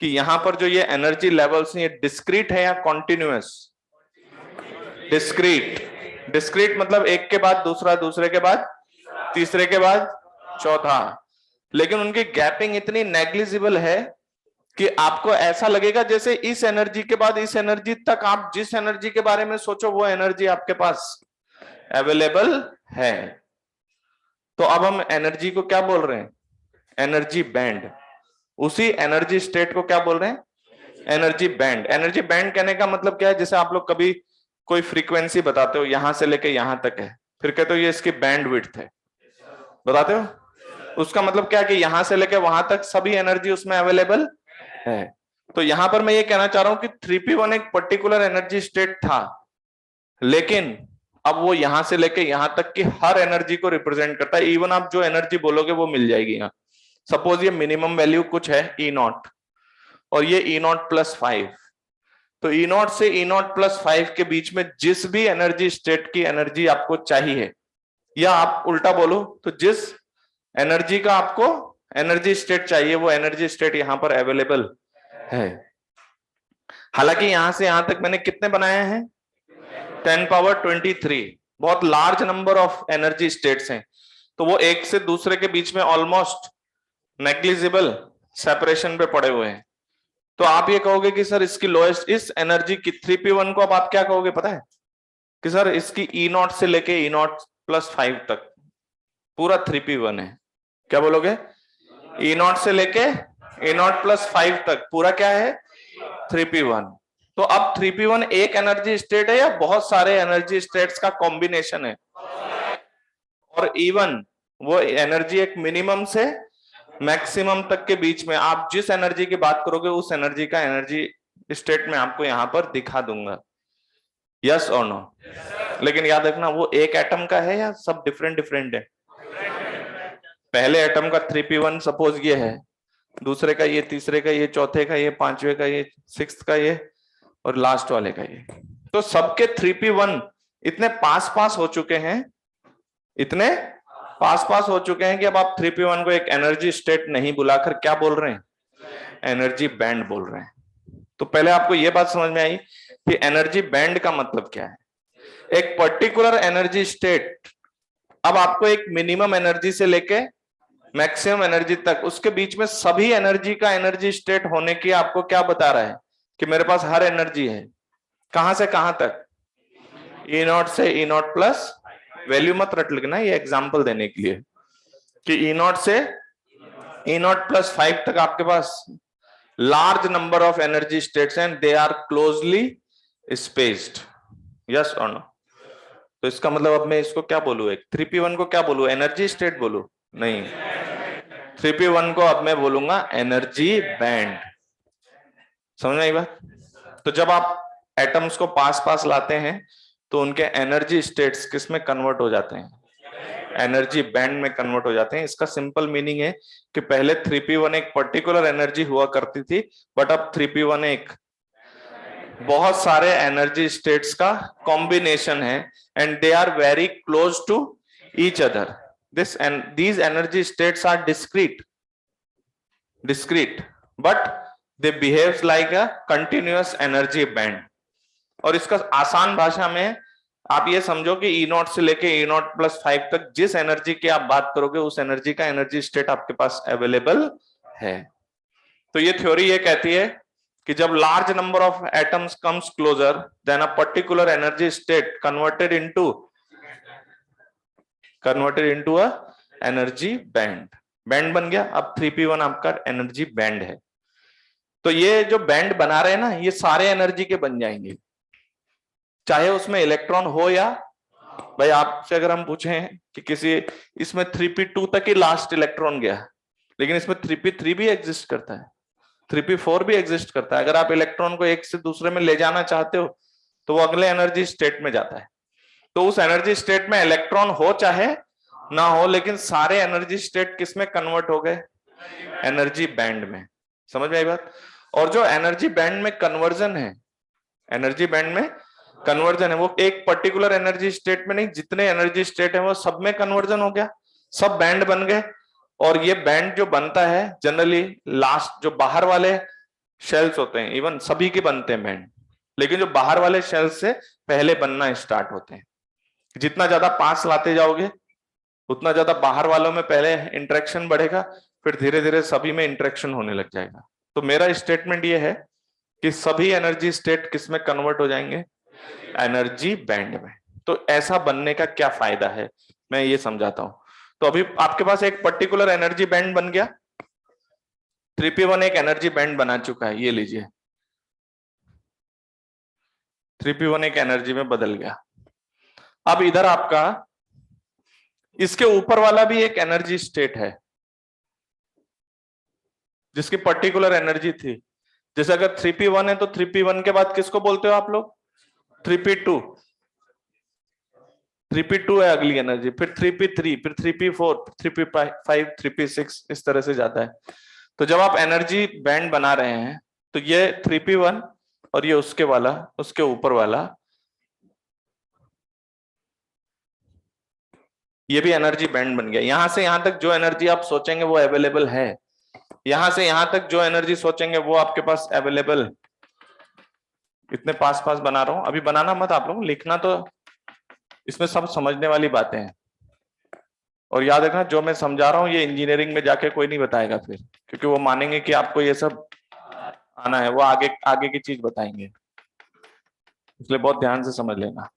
कि यहां पर जो ये एनर्जी लेवल्स हैं ये डिस्क्रीट है या कॉन्टिन्यूअस? डिस्क्रीट। डिस्क्रीट मतलब एक के बाद दूसरा, दूसरे के बाद तीसरे के बाद चौथा, लेकिन उनकी गैपिंग इतनी नेग्लिजिबल है कि आपको ऐसा लगेगा जैसे इस एनर्जी के बाद इस एनर्जी तक आप जिस एनर्जी के बारे में सोचो वो एनर्जी आपके पास अवेलेबल है। तो अब हम एनर्जी को क्या बोल रहे हैं? Energy band. उसी एनर्जी स्टेट को क्या बोल रहे हैं? Energy band. एनर्जी बैंड कहने का मतलब क्या है, जैसे आप लोग कभी कोई फ्रीक्वेंसी बताते हो यहां से लेके यहां तक है, फिर कहते हो ये इसकी बैंड विड्थ है, बताते हो, उसका मतलब क्या है कि यहां से लेके वहां तक सभी एनर्जी उसमें अवेलेबल है। तो यहां पर मैं ये कहना चाह रहा हूं कि 3p1 एक पर्टिकुलर एनर्जी स्टेट था, लेकिन अब वो यहां से लेके यहां तक की हर एनर्जी को रिप्रेजेंट करता है। इवन आप जो एनर्जी बोलोगे वो मिल जाएगी यहाँ। सपोज ये मिनिमम वैल्यू कुछ है E0 और ये E0+5, तो E0 से E0+5 के बीच में जिस भी एनर्जी स्टेट की एनर्जी आपको चाहिए, या आप उल्टा बोलो तो जिस एनर्जी का आपको एनर्जी स्टेट चाहिए वो एनर्जी स्टेट यहां पर अवेलेबल है। हालांकि यहां से यहां तक मैंने कितने बनाए हैं, 10⁻23, बहुत large number of energy states हैं, तो वो एक से दूसरे के बीच में ऑलमोस्ट नेग्लिजिबल सेपरेशन पे पड़े हुए हैं। तो आप ये कहोगे कि सर इसकी लोएस्ट, इस एनर्जी की 3p1 को अब आप क्या कहोगे पता है, कि सर इसकी E0 से लेके E0+5 तक पूरा 3p1 है। क्या बोलोगे, E0 से लेके E0+5 तक पूरा क्या है, 3p1। तो अब 3p1 एक एनर्जी स्टेट है या बहुत सारे एनर्जी स्टेट्स का कॉम्बिनेशन है, और इवन वो एनर्जी एक मिनिमम से मैक्सिमम तक के बीच में, आप जिस एनर्जी की बात करोगे उस एनर्जी का एनर्जी स्टेट में आपको यहां पर दिखा दूंगा। यस और नो? लेकिन याद रखना वो एक एटम का है या सब डिफरेंट डिफरेंट है। पहले एटम का 3p1 सपोज ये है, दूसरे का ये, तीसरे का ये, चौथे का ये, पांचवे का ये, सिक्स्थ का ये, और लास्ट वाले का ये। तो सबके 3p1 इतने पास पास हो चुके हैं, इतने पास पास हो चुके हैं कि अब आप 3p1 को एक एनर्जी स्टेट नहीं बुलाकर क्या बोल रहे हैं, एनर्जी बैंड बोल रहे हैं। तो पहले आपको यह बात समझ में आई कि एनर्जी बैंड का मतलब क्या है। एक पर्टिकुलर एनर्जी स्टेट अब आपको एक मिनिमम एनर्जी से लेके मैक्सिमम एनर्जी तक, उसके बीच में सभी एनर्जी का एनर्जी स्टेट होने की आपको क्या बता रहा है, कि मेरे पास हर एनर्जी है, कहां से कहां तक, E0 से E0+, वैल्यू मत रट लिखना, ये एग्जांपल देने के लिए, कि E0 से E0+5 तक आपके पास large number of energy states and they are closely spaced. Yes और नो? तो इसका मतलब अब मैं इसको क्या बोलूं, एक 3p1 को क्या बोलूं, एनर्जी स्टेट बोलूं? नहीं, 3p1 को अब मैं बोलूंगा एनर्जी बैंड। समझ में आई बात? तो जब आप एटम्स को पास पास लाते हैं तो उनके एनर्जी स्टेट्स किस में कन्वर्ट हो जाते हैं, एनर्जी बैंड में कन्वर्ट हो जाते हैं। इसका सिंपल मीनिंग है कि पहले 3p1 एक पर्टिकुलर एनर्जी हुआ करती थी, बट अब 3p1 एक बहुत सारे एनर्जी स्टेट्स का कॉम्बिनेशन है, and they are very close to each other. This and these energy states are discrete but they behaves like a continuous energy band। और इसका आसान भाषा में आप ये समझो कि E0 से लेके E0+5 तक जिस एनर्जी की आप बात करोगे उस एनर्जी का एनर्जी स्टेट आपके पास अवेलेबल है। तो ये थ्योरी ये कहती है कि जब large number of atoms comes closure then a particular energy state converted into a energy band, band बन गया। अब 3p1 आपका एनर्जी बैंड है। तो ये जो बैंड बना रहे हैं ना, ये सारे एनर्जी के बन जाएंगे, चाहे उसमें इलेक्ट्रॉन हो या, भाई आपसे अगर हम पूछें कि किसी इसमें 3p2 तक ही लास्ट इलेक्ट्रॉन गया, लेकिन इसमें 3p3 भी एग्जिस्ट करता है, 3p4 भी एग्जिस्ट करता है। अगर आप इलेक्ट्रॉन को एक से दूसरे में ले जाना चाहते हो तो वो अगले एनर्जी स्टेट में जाता है। तो उस एनर्जी स्टेट में इलेक्ट्रॉन हो चाहे ना हो, लेकिन सारे एनर्जी स्टेट किस में कन्वर्ट हो गए, एनर्जी बैंड में। समझ में आई बात? और जो एनर्जी बैंड में कन्वर्जन है, एनर्जी बैंड में कन्वर्जन है, वो एक पर्टिकुलर एनर्जी स्टेट में नहीं, जितने एनर्जी स्टेट है वो सब में कन्वर्जन हो गया, सब बैंड बन गए। और ये बैंड जो बनता है जनरली लास्ट जो बाहर वाले शेल्स होते हैं, इवन सभी के बनते हैं बैंड, लेकिन जो बाहर वाले शेल्स से पहले बनना स्टार्ट होते हैं। जितना ज्यादा पास लाते जाओगे उतना ज्यादा बाहर वालों में पहले इंटरेक्शन बढ़ेगा, फिर धीरे धीरे सभी में इंटरेक्शन होने लग जाएगा। तो मेरा स्टेटमेंट ये है कि सभी एनर्जी स्टेट किस में कन्वर्ट हो जाएंगे, एनर्जी बैंड में। तो ऐसा बनने का क्या फायदा है मैं ये समझाता हूं। तो अभी आपके पास एक पर्टिकुलर एनर्जी बैंड बन गया, 3p1 एक एनर्जी बैंड बना चुका है, ये लीजिए। 3p1 एक एनर्जी में बदल गया। अब इधर आपका इसके ऊपर वाला भी एक एनर्जी स्टेट है जिसकी पर्टिकुलर एनर्जी थी। जैसे अगर 3p1 है तो 3p1 के बाद किसको बोलते हो आप लोग? 3p2। 3p2 है अगली एनर्जी, फिर 3p3, फिर 3p4, 3p5, 3p6, इस तरह से जाता है। तो जब आप एनर्जी बैंड बना रहे हैं तो ये 3p1 और ये उसके वाला, उसके ऊपर वाला, ये भी एनर्जी बैंड बन गया। यहां से यहां तक जो एनर्जी आप सोचेंगे वो अवेलेबल है, यहां से यहां तक जो एनर्जी सोचेंगे वो आपके पास अवेलेबल। इतने पास पास बना रहा हूं, अभी बनाना मत आप लोग, लिखना तो इसमें सब समझने वाली बातें हैं। और याद रखना जो मैं समझा रहा हूं ये इंजीनियरिंग में जाके कोई नहीं बताएगा फिर, क्योंकि वो मानेंगे कि आपको ये सब आना है, वो आगे आगे की चीज बताएंगे, इसलिए बहुत ध्यान से समझ लेना,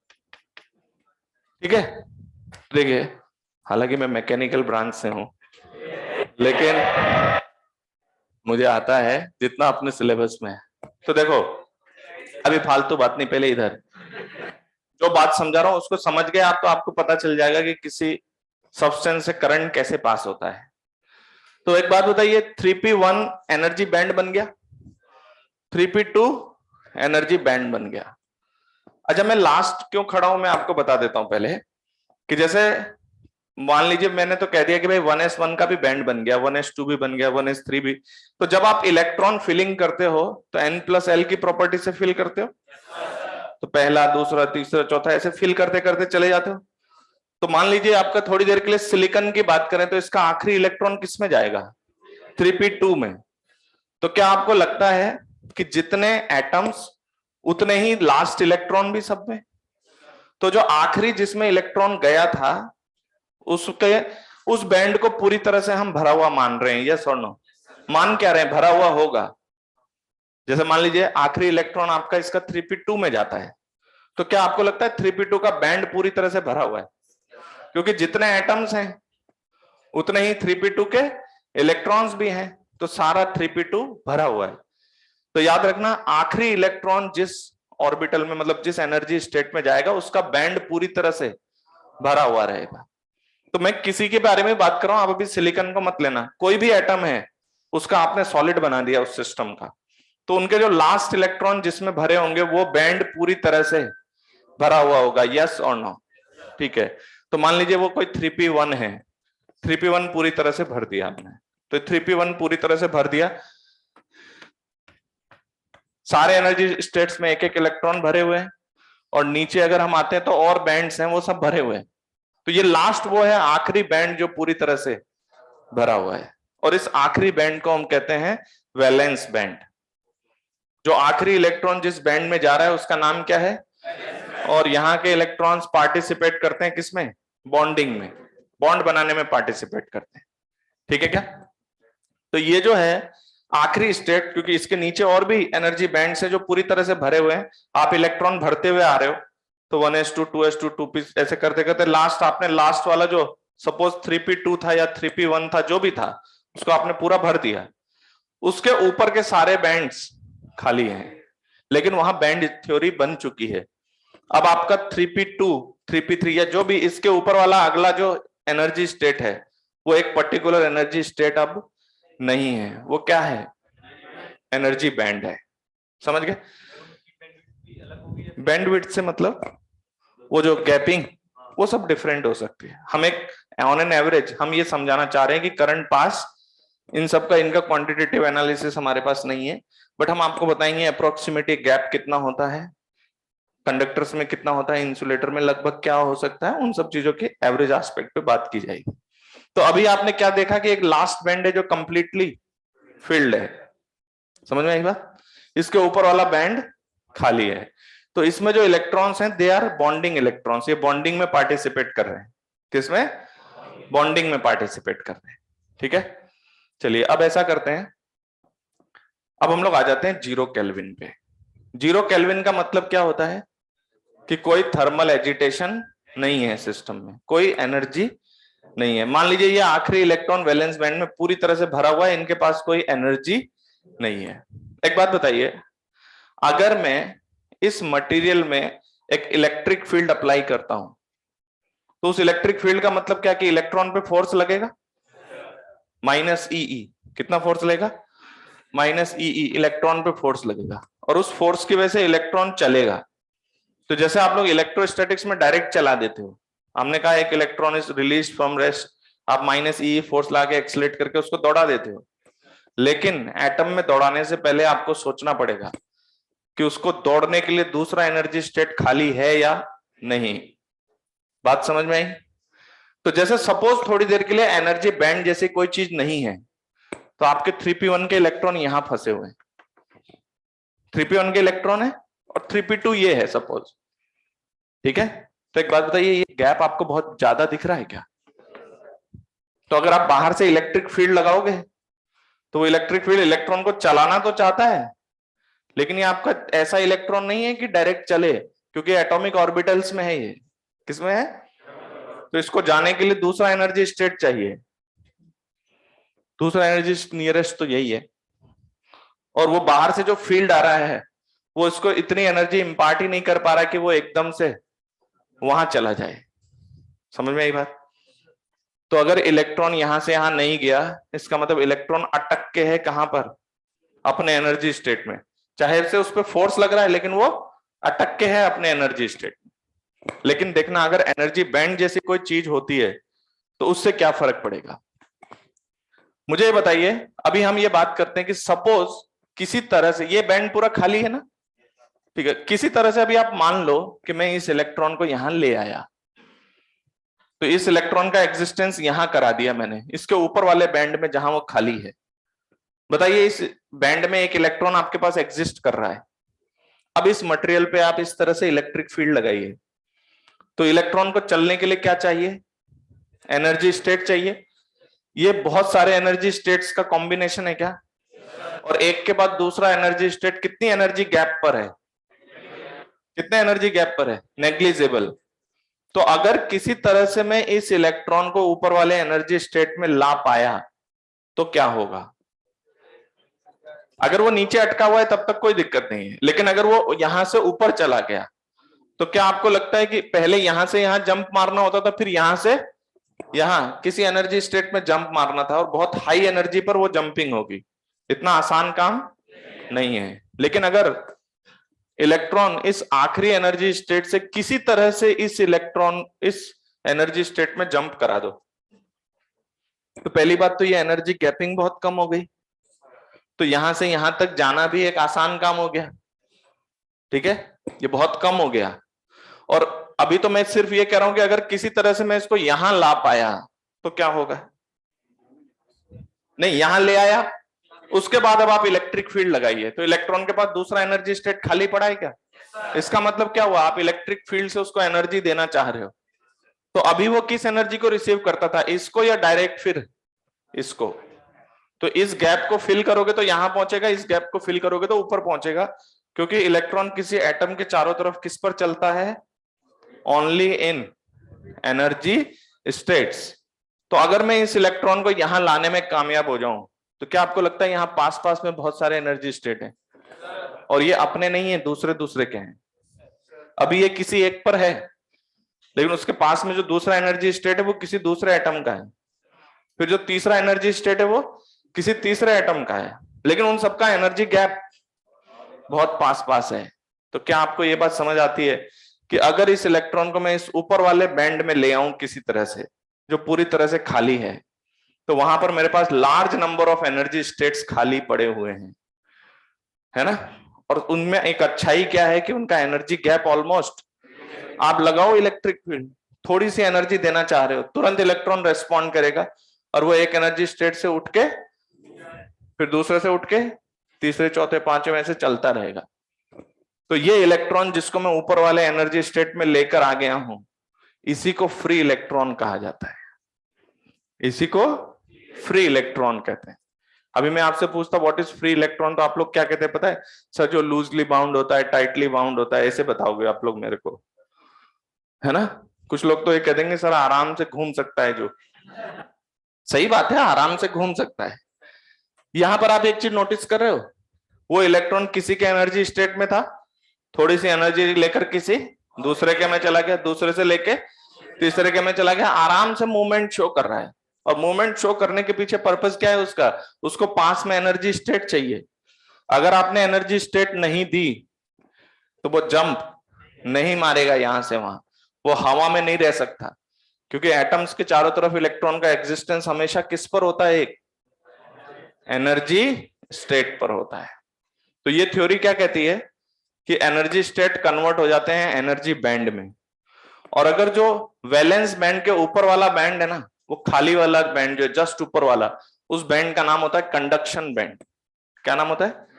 ठीक है। देखिए, हालांकि मैं मैकेनिकल ब्रांच से हूं, लेकिन मुझे आता है जितना अपने सिलेबस में है। तो देखो, अभी फालतू बात नहीं, पहले इधर जो बात समझा रहा हूं उसको समझ गए आप तो आपको पता चल जाएगा कि किसी सब्सटेंस से करंट कैसे पास होता है। तो एक बात बताइए, 3p1 एनर्जी बैंड बन गया, 3p2 एनर्जी बैंड बन गया। अच्छा, मैं लास्ट क्यों खड़ा हूं मैं आपको बता देता हूं पहले, कि जैसे मान लीजिए मैंने तो कह दिया कि भाई 1s1 का भी बैंड बन गया, 1s2 भी बन गया, 1s3 भी। तो जब आप इलेक्ट्रॉन फिलिंग करते हो तो n+l की प्रॉपर्टी से फिल करते हो, तो पहला, दूसरा, तीसरा, चौथा ऐसे फिल करते करते चले जाते हो। तो मान लीजिए आपका थोड़ी देर के लिए सिलिकॉन की बात करें तो इसका आखिरी इलेक्ट्रॉन किस में जाएगा? 3p2 में। तो क्या आपको लगता है कि जितने एटम्स उतने ही लास्ट इलेक्ट्रॉन भी सब में? तो जो आखिरी जिसमें इलेक्ट्रॉन गया था उसके उस बैंड को पूरी तरह से हम भरा हुआ मान रहे हैं, यस और नो? मान क्या रहे हैं? भरा हुआ होगा। जैसे मान लीजिए आखिरी इलेक्ट्रॉन आपका इसका 3p2 में जाता है, तो क्या आपको लगता है 3p2 का बैंड पूरी तरह से भरा हुआ है? क्योंकि जितने एटम्स हैं उतने ही 3p2 के इलेक्ट्रॉन्स भी हैं, तो सारा 3p2 भरा हुआ है। तो याद रखना, आखिरी इलेक्ट्रॉन जिस ऑर्बिटल में, मतलब जिस एनर्जी स्टेट में जाएगा, उसका बैंड पूरी तरह से भरा हुआ रहेगा। तो मैं किसी के बारे में बात कर रहा हूं, आप अभी सिलिकॉन को मत लेना, कोई भी एटम है उसका आपने सॉलिड बना दिया उस सिस्टम का, तो उनके जो लास्ट इलेक्ट्रॉन जिसमें भरे होंगे वो बैंड पूरी तरह से भरा हुआ होगा, यस और नो? ठीक है। तो मान लीजिए वो कोई 3p1 है, 3p1 पूरी तरह से भर दिया आपने, तो 3p1 पूरी तरह से भर दिया, सारे एनर्जी स्टेट्स में एक एक इलेक्ट्रॉन भरे हुए हैं, और नीचे अगर हम आते हैं तो और बैंड्स हैं वो सब भरे हुए हैं। तो ये लास्ट वो है आखिरी बैंड जो पूरी तरह से भरा हुआ है, और इस आखिरी बैंड को हम कहते हैं वैलेंस बैंड। जो आखिरी इलेक्ट्रॉन जिस बैंड में जा रहा है उसका नाम क्या है? और यहाँ के इलेक्ट्रॉन्स पार्टिसिपेट करते हैं किसमें? बॉन्डिंग में, बॉन्ड बनाने में पार्टिसिपेट करते हैं, ठीक है क्या? तो ये जो है आखिरी स्टेट, क्योंकि इसके नीचे और भी एनर्जी बैंड है जो पूरी तरह से भरे हुए हैं, आप इलेक्ट्रॉन भरते हुए आ रहे हो, तो 1s2, 2s2, 2p ऐसे करते करते लास्ट आपने लास्ट वाला जो सपोज 3p2 था या 3p1 था, जो भी था, उसको आपने पूरा भर दिया। उसके ऊपर के सारे बैंड्स खाली हैं, लेकिन वहां बैंड थ्योरी बन चुकी है। अब आपका 3p2, 3p3 या जो भी इसके ऊपर वाला अगला जो एनर्जी स्टेट है, वो एक पर्टिकुलर एनर्जी स्टेट अब नहीं है, वो क्या है? एनर्जी बैंड है। समझ गए? बैंडविड्थ से मतलब वो जो गैपिंग, वो सब डिफरेंट हो सकती है। हम एक ऑन एन एवरेज हम ये समझाना चाह रहे हैं कि करंट पास, इन सब का इनका क्वांटिटेटिव एनालिसिस हमारे पास नहीं है, बट हम आपको बताएंगे अप्रोक्सीमेटली गैप कितना होता है, कंडक्टर्स में कितना होता है, इंसुलेटर में लगभग क्या हो सकता है, उन सब चीजों के एवरेज एस्पेक्ट पे बात की जाएगी। तो अभी आपने क्या देखा कि एक लास्ट बैंड है जो कंप्लीटली फिल्ड है, समझ में आई बात? इसके ऊपर वाला बैंड खाली है, तो इसमें जो इलेक्ट्रॉन्स हैं दे आर बॉन्डिंग इलेक्ट्रॉन्स, ये बॉन्डिंग में पार्टिसिपेट कर रहे हैं। किसमें? बॉन्डिंग में पार्टिसिपेट कर रहे हैं, ठीक है। चलिए अब ऐसा करते हैं, अब हम लोग आ जाते हैं 0 केल्विन पे। 0 केल्विन का मतलब क्या होता है? कि कोई थर्मल एजिटेशन नहीं है सिस्टम में, कोई एनर्जी नहीं है। मान लीजिए ये आखिरी इलेक्ट्रॉन वैलेंस बैंड में पूरी तरह से भरा हुआ है, इनके पास कोई एनर्जी नहीं है। एक बात बताइए, अगर मैं इस मटेरियल में एक इलेक्ट्रिक फील्ड अप्लाई करता हूं, तो उस इलेक्ट्रिक फील्ड का मतलब क्या कि इलेक्ट्रॉन पे फोर्स लगेगा माइनस ई। कितना फोर्स लगेगा? माइनस ई। इलेक्ट्रॉन पे फोर्स लगेगा और उस फोर्स की वजह से इलेक्ट्रॉन चलेगा। तो जैसे आप लोग इलेक्ट्रोस्टैटिक्स में डायरेक्ट चला देते हो, हमने कहा एक electron is release from rest, आप माइनस ई फोर्स लाके एक्सलेट करके उसको दौड़ा देते हो। लेकिन एटम में दौड़ाने से पहले आपको सोचना पड़ेगा कि उसको दौड़ने के लिए दूसरा एनर्जी स्टेट खाली है या नहीं। बात समझ में आई? तो जैसे सपोज थोड़ी देर के लिए एनर्जी बैंड जैसी कोई चीज नहीं है, तो आपके 3p1 के इलेक्ट्रॉन यहां फंसे हुए हैं, 3p1 के इलेक्ट्रॉन है और 3p2 ये है सपोज, ठीक है। तो एक बात बताइए, ये गैप आपको बहुत ज्यादा दिख रहा है क्या? तो अगर आप बाहर से इलेक्ट्रिक फील्ड लगाओगे तो वो इलेक्ट्रिक फील्ड इलेक्ट्रॉन को चलाना तो चाहता है, लेकिन ये आपका ऐसा इलेक्ट्रॉन नहीं है कि डायरेक्ट चले, क्योंकि एटॉमिक ऑर्बिटल्स में है। ये किसमें है? तो इसको जाने के लिए दूसरा एनर्जी स्टेट चाहिए। दूसरा एनर्जी नियरेस्ट तो यही है, और वो बाहर से जो फील्ड आ रहा है वो इसको इतनी एनर्जी इंपार्ट ही नहीं कर पा रहा कि वो एकदम से वहां चला जाए। समझ में आई बात? तो अगर इलेक्ट्रॉन यहां से यहां नहीं गया, इसका मतलब इलेक्ट्रॉन अटक के है कहां पर? अपने एनर्जी स्टेट में। चाहे से उस पर फोर्स लग रहा है लेकिन वो अटक के है अपने एनर्जी स्टेट में। लेकिन देखना, अगर एनर्जी बैंड जैसी कोई चीज होती है तो उससे क्या फर्क पड़ेगा? मुझे ये बताइए, अभी हम ये बात करते हैं कि सपोज किसी तरह से ये बैंड पूरा खाली है ना, ठीक है, किसी तरह से अभी आप मान लो कि मैं इस इलेक्ट्रॉन को यहां ले आया, तो इस इलेक्ट्रॉन का एग्जिस्टेंस यहां करा दिया मैंने, इसके ऊपर वाले बैंड में जहां वो खाली है। बताइए, इस बैंड में एक इलेक्ट्रॉन आपके पास एग्जिस्ट कर रहा है। अब इस मटेरियल पे आप इस तरह से इलेक्ट्रिक फील्ड लगाइए, तो इलेक्ट्रॉन को चलने के लिए क्या चाहिए? एनर्जी स्टेट चाहिए। ये बहुत सारे एनर्जी स्टेट्स का कॉम्बिनेशन है क्या? और एक के बाद दूसरा एनर्जी स्टेट कितनी एनर्जी गैप पर है? कितने एनर्जी गैप पर है? नेग्लिजिबल। तो अगर किसी तरह से मैं इस इलेक्ट्रॉन को ऊपर वाले एनर्जी स्टेट में ला पाया तो क्या होगा? अगर वो नीचे अटका हुआ है तब तक कोई दिक्कत नहीं है, लेकिन अगर वो यहां से ऊपर चला गया तो क्या आपको लगता है कि पहले यहां से यहां जंप मारना होता था, फिर यहां से यहां किसी एनर्जी स्टेट में जंप मारना था, और बहुत हाई एनर्जी पर वो जंपिंग होगी? इतना आसान काम नहीं है। लेकिन अगर इलेक्ट्रॉन इस आखिरी एनर्जी स्टेट से किसी तरह से इस इलेक्ट्रॉन इस एनर्जी स्टेट में जंप करा दो, तो पहली बात तो ये एनर्जी गैपिंग बहुत कम हो गई, तो यहां से यहां तक जाना भी एक आसान काम हो गया, ठीक है, ये बहुत कम हो गया। और अभी तो मैं सिर्फ ये कह रहा हूं कि अगर किसी तरह से मैं इसको यहां ला पाया तो क्या होगा? नहीं, यहां ले आया, उसके बाद अब आप इलेक्ट्रिक फील्ड लगाइए, तो इलेक्ट्रॉन के पास दूसरा एनर्जी स्टेट खाली पड़ा है क्या? इसका मतलब क्या हुआ? आप इलेक्ट्रिक फील्ड से उसको एनर्जी देना चाह रहे हो। तो अभी वो किस एनर्जी को रिसीव करता था, इसको या डायरेक्ट फिर इसको? तो इस गैप को फिल करोगे तो यहां पहुंचेगा, इस गैप को फिल करोगे तो ऊपर पहुंचेगा, क्योंकि इलेक्ट्रॉन किसी एटम के चारों तरफ किस पर चलता है? Only in energy states. तो अगर मैं इस इलेक्ट्रॉन को यहां लाने में कामयाब हो जाऊं तो क्या आपको लगता है यहां पास पास में बहुत सारे एनर्जी स्टेट हैं, और ये अपने नहीं है, दूसरे दूसरे के हैं। अभी ये किसी एक पर है, लेकिन उसके पास में जो दूसरा एनर्जी स्टेट है वो किसी दूसरे एटम का है, फिर जो तीसरा एनर्जी स्टेट है वो किसी तीसरे एटम का है, लेकिन उन सबका एनर्जी गैप बहुत पास पास है। तो क्या आपको ये बात समझ आती है कि अगर इस इलेक्ट्रॉन को मैं इस ऊपर वाले बैंड में ले आऊं किसी तरह से जो पूरी तरह से खाली है, तो वहां पर मेरे पास large number of energy states खाली पड़े हुए हैं, है ना? और उनमें एक अच्छाई क्या है कि उनका एनर्जी गैप ऑलमोस्ट, आप लगाओ इलेक्ट्रिक फील्ड, थोड़ी सी एनर्जी देना चाह रहे हो, तुरंत इलेक्ट्रॉन रेस्पॉन्ड करेगा, और वो एक एनर्जी स्टेट से उठ के फिर दूसरे से उठ के तीसरे चौथे पांचवें ऐसे चलता रहेगा। तो ये इलेक्ट्रॉन जिसको मैं ऊपर वाले एनर्जी स्टेट में लेकर आ गया हूं, इसी को फ्री इलेक्ट्रॉन कहा जाता है, इसी को फ्री इलेक्ट्रॉन कहते हैं। अभी मैं आपसे पूछता व्हाट इज फ्री इलेक्ट्रॉन, तो आप लोग क्या कहते हैं पता है? सर जो लूजली बाउंड होता है, टाइटली बाउंड होता है, ऐसे बताओगे आप लोग मेरे को, है ना? कुछ लोग तो ये कह देंगे सर आराम से घूम सकता है, जो सही बात है, आराम से घूम सकता है। यहां पर आप एक चीज नोटिस कर रहे हो, वो इलेक्ट्रॉन किसी के एनर्जी स्टेट में था, थोड़ी सी एनर्जी लेकर किसी दूसरे के में चला गया, दूसरे से लेके तीसरे के में चला गया, आराम से मूवमेंट शो कर रहा है। और मूवमेंट शो करने के पीछे पर्पस क्या है उसका? उसको पास में एनर्जी स्टेट चाहिए। अगर आपने एनर्जी स्टेट नहीं दी तो वो जंप नहीं मारेगा यहां से वहां, वो हवा में नहीं रह सकता, क्योंकि एटम्स के चारों तरफ इलेक्ट्रॉन का एग्जिस्टेंस हमेशा किस पर होता है? एक एनर्जी स्टेट पर होता है। तो ये थ्योरी क्या कहती है कि एनर्जी स्टेट कन्वर्ट हो जाते हैं एनर्जी बैंड में। और अगर जो वैलेंस बैंड के ऊपर वाला बैंड है ना, वो खाली वाला बैंड जो जस्ट ऊपर वाला, उस बैंड का नाम होता है कंडक्शन बैंड। क्या नाम होता है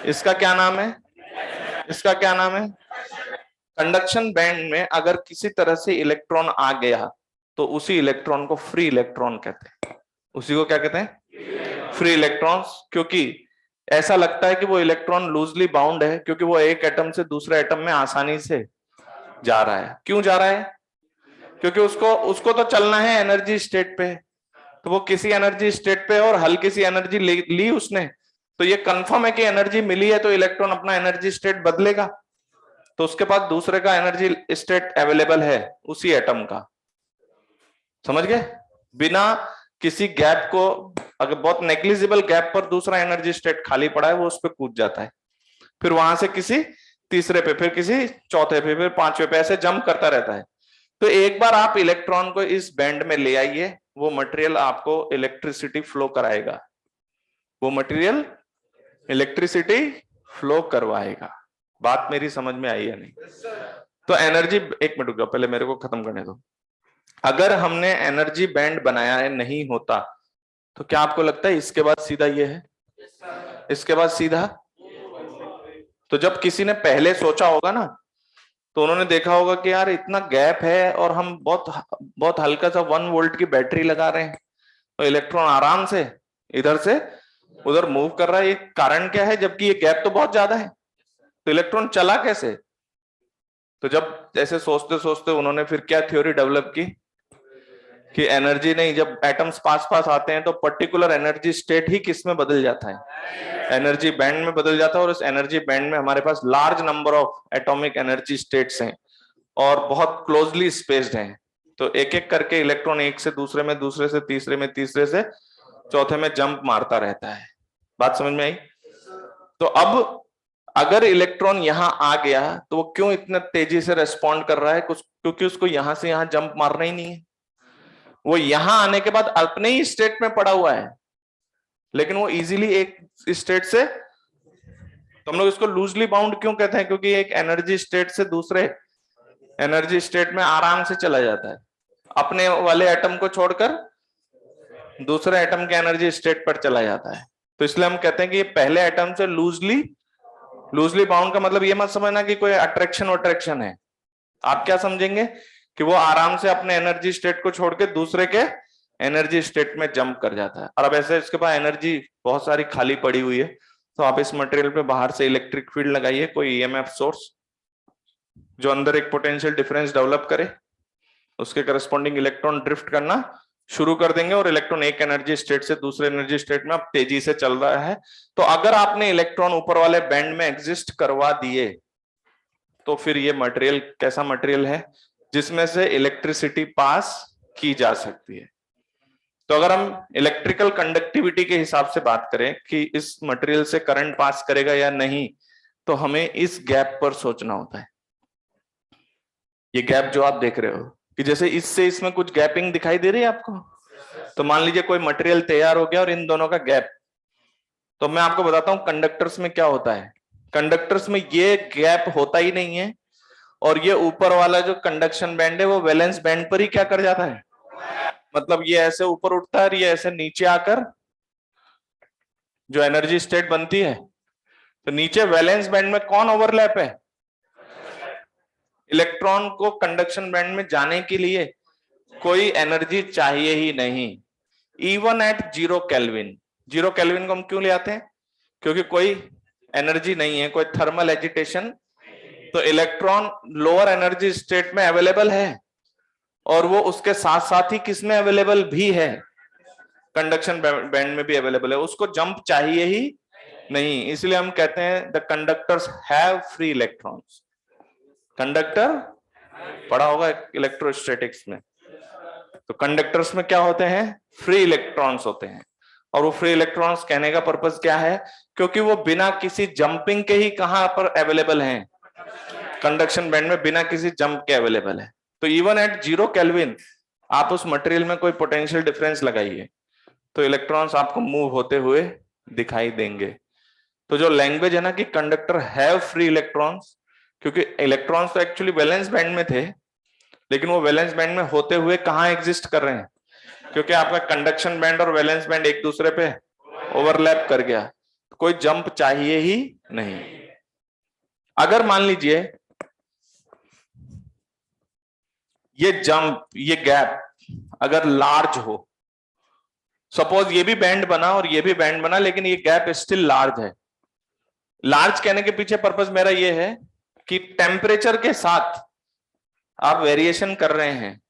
इसका? क्या नाम है इसका? क्या नाम है? कंडक्शन बैंड में अगर किसी तरह से इलेक्ट्रॉन आ गया तो उसी इलेक्ट्रॉन को फ्री इलेक्ट्रॉन कहते हैं। उसी को क्या कहते हैं? Free electrons. क्योंकि ऐसा लगता है कि वो इलेक्ट्रॉन लूजली बाउंड है, क्योंकि वो एक एटम से दूसरे एटम में आसानी से जा रहा है। क्यों जा रहा है? क्योंकि उसको तो चलना है एनर्जी स्टेट पे, तो वो किसी एनर्जी स्टेट पे और हल्की सी एनर्जी ली उसने, तो ये कंफर्म है कि एनर्जी मिली है, तो इलेक्ट्रॉन अपना एनर्जी स्टेट बदलेगा, तो उसके पास दूसरे का एनर्जी स्टेट अवेलेबल है उसी एटम का। समझ गए? बिना किसी गैप को, अगर बहुत नेग्लिजिबल गैप पर दूसरा एनर्जी स्टेट खाली पड़ा है, वो उस पर कूद जाता है, फिर वहां से किसी तीसरे पे, फिर किसी चौथे पे, फिर पांचवें पे, ऐसे जंप करता रहता है। तो एक बार आप इलेक्ट्रॉन को इस बैंड में ले आइए, वो मटेरियल आपको इलेक्ट्रिसिटी फ्लो कराएगा, वो मटेरियल इलेक्ट्रिसिटी फ्लो करवाएगा। बात मेरी समझ में आई है नहीं? तो एनर्जी, एक मिनट रुक जाओ, पहले मेरे को खत्म करने दो। अगर हमने एनर्जी बैंड बनाया है नहीं होता, तो क्या आपको लगता है इसके बाद सीधा ये है? इसके बाद सीधा? तो जब किसी ने पहले सोचा होगा ना, तो उन्होंने देखा होगा कि यार इतना गैप है और हम बहुत हल्का सा 1 वोल्ट की बैटरी लगा रहे हैं, तो इलेक्ट्रॉन आराम से इधर से उधर मूव कर रहा है। ये कारण क्या है? जबकि ये गैप तो बहुत ज्यादा है, तो इलेक्ट्रॉन चला कैसे? तो जब ऐसे सोचते सोचते उन्होंने फिर क्या थ्योरी डेवलप की कि एनर्जी नहीं, जब एटम्स पास पास आते हैं तो पर्टिकुलर एनर्जी स्टेट ही किस में बदल जाता है? एनर्जी बैंड में बदल जाता है। और उस एनर्जी बैंड में हमारे पास large number of atomic energy states हैं और बहुत क्लोजली स्पेस्ड हैं। तो एक एक करके इलेक्ट्रॉन एक से दूसरे में, दूसरे से तीसरे में, तीसरे से चौथे में जंप मारता रहता है। बात समझ में आई? तो अब अगर इलेक्ट्रॉन यहां आ गया तो वो क्यों इतना तेजी से रेस्पॉन्ड कर रहा है? कुछ क्योंकि उसको यहां से यहां जंप मारना ही नहीं है। वो यहां आने के बाद अपने ही स्टेट में पड़ा हुआ है, लेकिन वो इजीली एक स्टेट से, तो हम लोग इसको लूजली बाउंड क्यों कहते हैं? क्योंकि एक एनर्जी स्टेट से दूसरे एनर्जी स्टेट में आराम से चला जाता है, अपने वाले एटम को छोड़कर दूसरे एटम के एनर्जी स्टेट पर चला जाता है। तो इसलिए हम कहते हैं कि ये पहले एटम से लूजली बाउंड का मतलब ये मत समझना कि कोई अट्रैक्शन है। आप क्या समझेंगे कि वो आराम से अपने एनर्जी स्टेट को छोड़ के दूसरे के एनर्जी स्टेट में जंप कर जाता है। और अब ऐसे इसके पास एनर्जी बहुत सारी खाली पड़ी हुई है, तो आप इस मटेरियल पे बाहर से इलेक्ट्रिक फील्ड लगाइए, कोई ईएमएफ सोर्स जो अंदर एक पोटेंशियल डिफरेंस डेवलप करे, उसके करस्पॉन्डिंग इलेक्ट्रॉन ड्रिफ्ट करना शुरू कर देंगे और इलेक्ट्रॉन एक एनर्जी स्टेट से दूसरे एनर्जी स्टेट में अब तेजी से चल रहा है। तो अगर आपने इलेक्ट्रॉन ऊपर वाले बैंड में एग्जिस्ट करवा दिए, तो फिर ये मटेरियल कैसा मटेरियल है? जिसमें से इलेक्ट्रिसिटी पास की जा सकती है। तो अगर हम इलेक्ट्रिकल कंडक्टिविटी के हिसाब से बात करें कि इस मटेरियल से करंट पास करेगा या नहीं, तो हमें इस गैप पर सोचना होता है। ये गैप जो आप देख रहे हो कि जैसे इससे इसमें कुछ गैपिंग दिखाई दे रही है आपको, तो मान लीजिए कोई मटेरियल तैयार हो गया और इन दोनों का गैप, तो मैं आपको बताता हूं कंडक्टर्स में क्या होता है। कंडक्टर्स में ये गैप होता ही नहीं है, और ये ऊपर वाला जो कंडक्शन बैंड है वो वैलेंस बैंड पर ही क्या कर जाता है? मतलब ये ऐसे ऊपर उठता है और ये ऐसे नीचे आकर जो एनर्जी स्टेट बनती है, तो नीचे वैलेंस बैंड में कौन ओवरलैप है? इलेक्ट्रॉन को कंडक्शन बैंड में जाने के लिए कोई एनर्जी चाहिए ही नहीं, इवन एट 0 केल्विन। 0 केल्विन को हम क्यों ले आते हैं? क्योंकि कोई एनर्जी नहीं है, कोई थर्मल एजिटेशन, तो इलेक्ट्रॉन लोअर एनर्जी स्टेट में अवेलेबल है, और वो उसके साथ साथ ही किस में अवेलेबल भी है? कंडक्शन बैंड में भी अवेलेबल है। उसको जंप चाहिए ही नहीं, इसलिए हम कहते हैं the conductors have free electrons. Conductor पढ़ा होगा इलेक्ट्रोस्टैटिक्स में, तो कंडक्टर्स में क्या होते हैं, फ्री इलेक्ट्रॉन्स होते हैं। और वो फ्री इलेक्ट्रॉन्स कहने का पर्पस क्या है, क्योंकि वो बिना किसी जंपिंग के ही कहां पर अवेलेबल हैं, कंडक्शन बैंड में बिना किसी जंप के अवेलेबल है। तो इवन एट 0 केल्विन आप उस मटेरियल में कोई पोटेंशियल डिफरेंस लगाइए तो इलेक्ट्रॉन्स आपको मूव होते हुए दिखाई देंगे। तो जो लैंग्वेज है ना कि कंडक्टर हैव फ्री इलेक्ट्रॉन्स, क्योंकि इलेक्ट्रॉन्स तो एक्चुअली वैलेंस बैंड में थे, लेकिन वो वैलेंस बैंड में होते हुए कहां एग्जिस्ट कर रहे हैं, क्योंकि आपका कंडक्शन बैंड और वैलेंस बैंड एक दूसरे पे ओवरलैप कर गया, तो कोई जंप चाहिए ही नहीं। अगर मान लीजिए ये जंप, ये गैप अगर लार्ज हो, सपोज ये भी बैंड बना और ये भी बैंड बना, लेकिन ये गैप स्टिल लार्ज है। लार्ज कहने के पीछे पर्पस मेरा ये है कि टेम्परेचर के साथ आप वेरिएशन कर रहे हैं,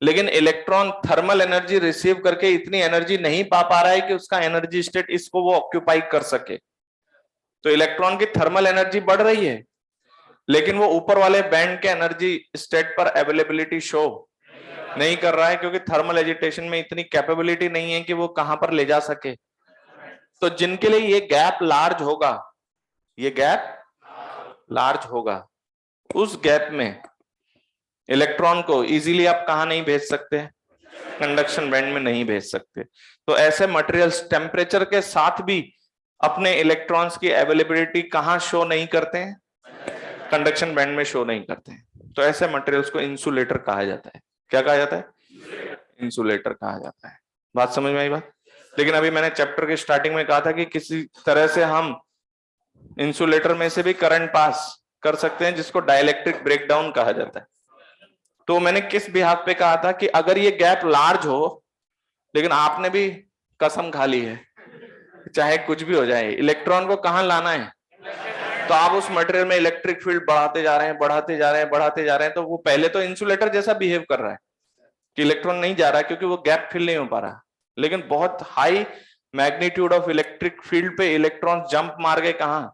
लेकिन इलेक्ट्रॉन थर्मल एनर्जी रिसीव करके इतनी एनर्जी नहीं पा रहा है कि उसका एनर्जी स्टेट इसको वो ऑक्यूपाई कर सके। तो इलेक्ट्रॉन की थर्मल एनर्जी बढ़ रही है, लेकिन वो ऊपर वाले बैंड के एनर्जी स्टेट पर अवेलेबिलिटी शो नहीं कर रहा है, क्योंकि थर्मल एजिटेशन में इतनी कैपेबिलिटी नहीं है कि वो कहां पर ले जा सके। तो जिनके लिए ये गैप लार्ज होगा, ये गैप लार्ज होगा, उस गैप में इलेक्ट्रॉन को इजीली आप कहां नहीं भेज सकते, कंडक्शन बैंड में नहीं भेज सकते। तो ऐसे मटेरियल्स टेम्परेचर के साथ भी अपने इलेक्ट्रॉन्स की अवेलेबिलिटी कहां शो नहीं करते हैं, कंडक्शन बैंड में शो नहीं करते हैं। तो ऐसे मटेरियल्स को इंसुलेटर कहा जाता है। क्या कहा जाता है, इंसुलेटर कहा जाता है। बात समझ में आई बात। लेकिन अभी मैंने चैप्टर के स्टार्टिंग में कहा था कि किसी तरह से हम इंसुलेटर में से भी करंट पास कर सकते हैं, जिसको डाइलेक्ट्रिक ब्रेकडाउन कहा जाता है। तो मैंने किस बिहाफ पे कहा था कि अगर ये गैप लार्ज हो, लेकिन आपने भी कसम खा ली है चाहे कुछ भी हो जाए इलेक्ट्रॉन को कहां लाना है, तो आप उस मटेरियल में इलेक्ट्रिक फील्ड बढ़ाते जा रहे हैं, बढ़ाते जा रहे हैं, बढ़ाते जा रहे हैं, तो वो पहले तो इंसुलेटर जैसा बिहेव कर रहा है कि इलेक्ट्रॉन नहीं जा रहा है क्योंकि वो गैप फिल नहीं हो पा रहा, लेकिन बहुत high magnitude of electric field पे इलेक्ट्रॉन जंप मार गए कहां,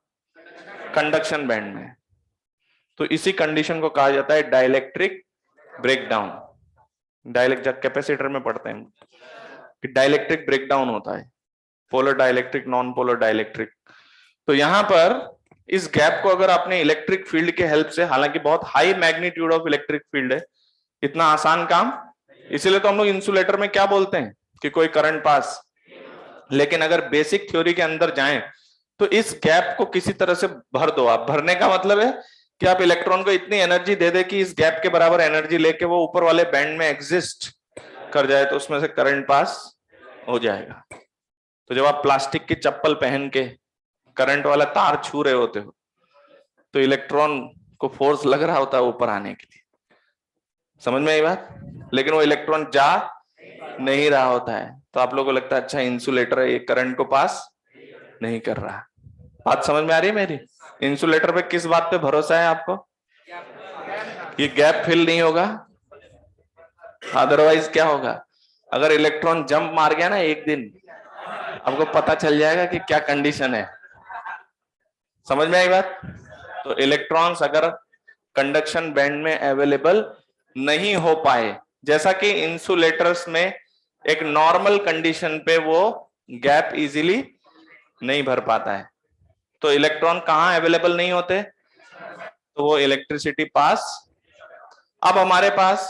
कंडक्शन बैंड में। तो इसी कंडीशन को कहा जाता है डाइलेक्ट्रिक ब्रेकडाउन। डाइलेक्ट्रिक कैपेसिटर में पढ़ते हैं कि डाइलेक्ट्रिक ब्रेकडाउन होता है, polar dielectric, non polar dielectric. तो यहां पर इस गैप को अगर आपने इलेक्ट्रिक फील्ड के हेल्प से, हालांकि बहुत high magnitude of electric field है, इतना आसान काम, इसीलिए तो हम लोग इंसुलेटर में क्या बोलते हैं कि कोई करंट पास। लेकिन अगर बेसिक थ्योरी के अंदर जाएं तो इस गैप को किसी तरह से भर दो आप। भरने का मतलब है कि आप इलेक्ट्रॉन को इतनी एनर्जी दे दे कि इस गैप के बराबर एनर्जी लेके वो ऊपर वाले बैंड में एग्जिस्ट कर जाए, तो उसमें से करंट पास हो जाएगा। तो जब आप प्लास्टिक की चप्पल पहन के करंट वाला तार छू रहे होते हो, तो इलेक्ट्रॉन को फोर्स लग रहा होता है ऊपर आने के लिए, समझ में आई बात, लेकिन वो इलेक्ट्रॉन जा नहीं रहा होता है। तो आप लोगों को लगता है अच्छा इंसुलेटर है, ये करंट को पास नहीं कर रहा। बात समझ में आ रही है मेरी। इंसुलेटर पे किस बात पे भरोसा है आपको, ये गैप फिल नहीं होगा, अदरवाइज क्या होगा, अगर इलेक्ट्रॉन जंप मार गया ना एक दिन, आपको पता चल जाएगा कि क्या कंडीशन है। समझ में आई बात। तो इलेक्ट्रॉन्स अगर कंडक्शन बैंड में अवेलेबल नहीं हो पाए, जैसा कि इंसुलेटर्स में एक नॉर्मल कंडीशन पे वो गैप इजीली नहीं भर पाता है, तो इलेक्ट्रॉन कहां अवेलेबल नहीं होते, तो वो इलेक्ट्रिसिटी पास। अब हमारे पास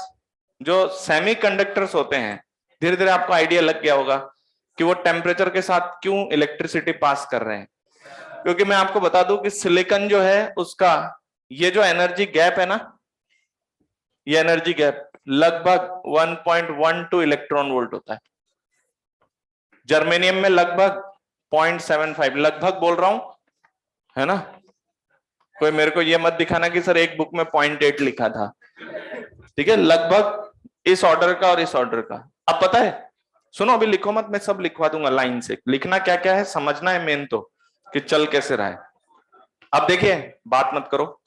जो सेमीकंडक्टर्स होते हैं, धीरे धीरे आपको आइडिया लग गया होगा कि वो टेम्परेचर के साथ क्यों इलेक्ट्रिसिटी पास कर रहे हैं। क्योंकि मैं आपको बता दूं कि सिलिकॉन जो है उसका ये जो एनर्जी गैप है ना, ये एनर्जी गैप लगभग 1.12 इलेक्ट्रॉन वोल्ट होता है। जर्मेनियम में लगभग 0.75, लगभग बोल रहा हूं, है ना। कोई मेरे को ये मत दिखाना कि सर एक बुक में 0.8 लिखा था, ठीक है, लगभग इस ऑर्डर का और इस ऑर्डर का। अब पता है, सुनो अभी लिखो मत, मैं सब लिखवा दूंगा लाइन से, लिखना क्या क्या है समझना है मेन तो, कि चल कैसे रहा है। अब देखिए बात मत करो,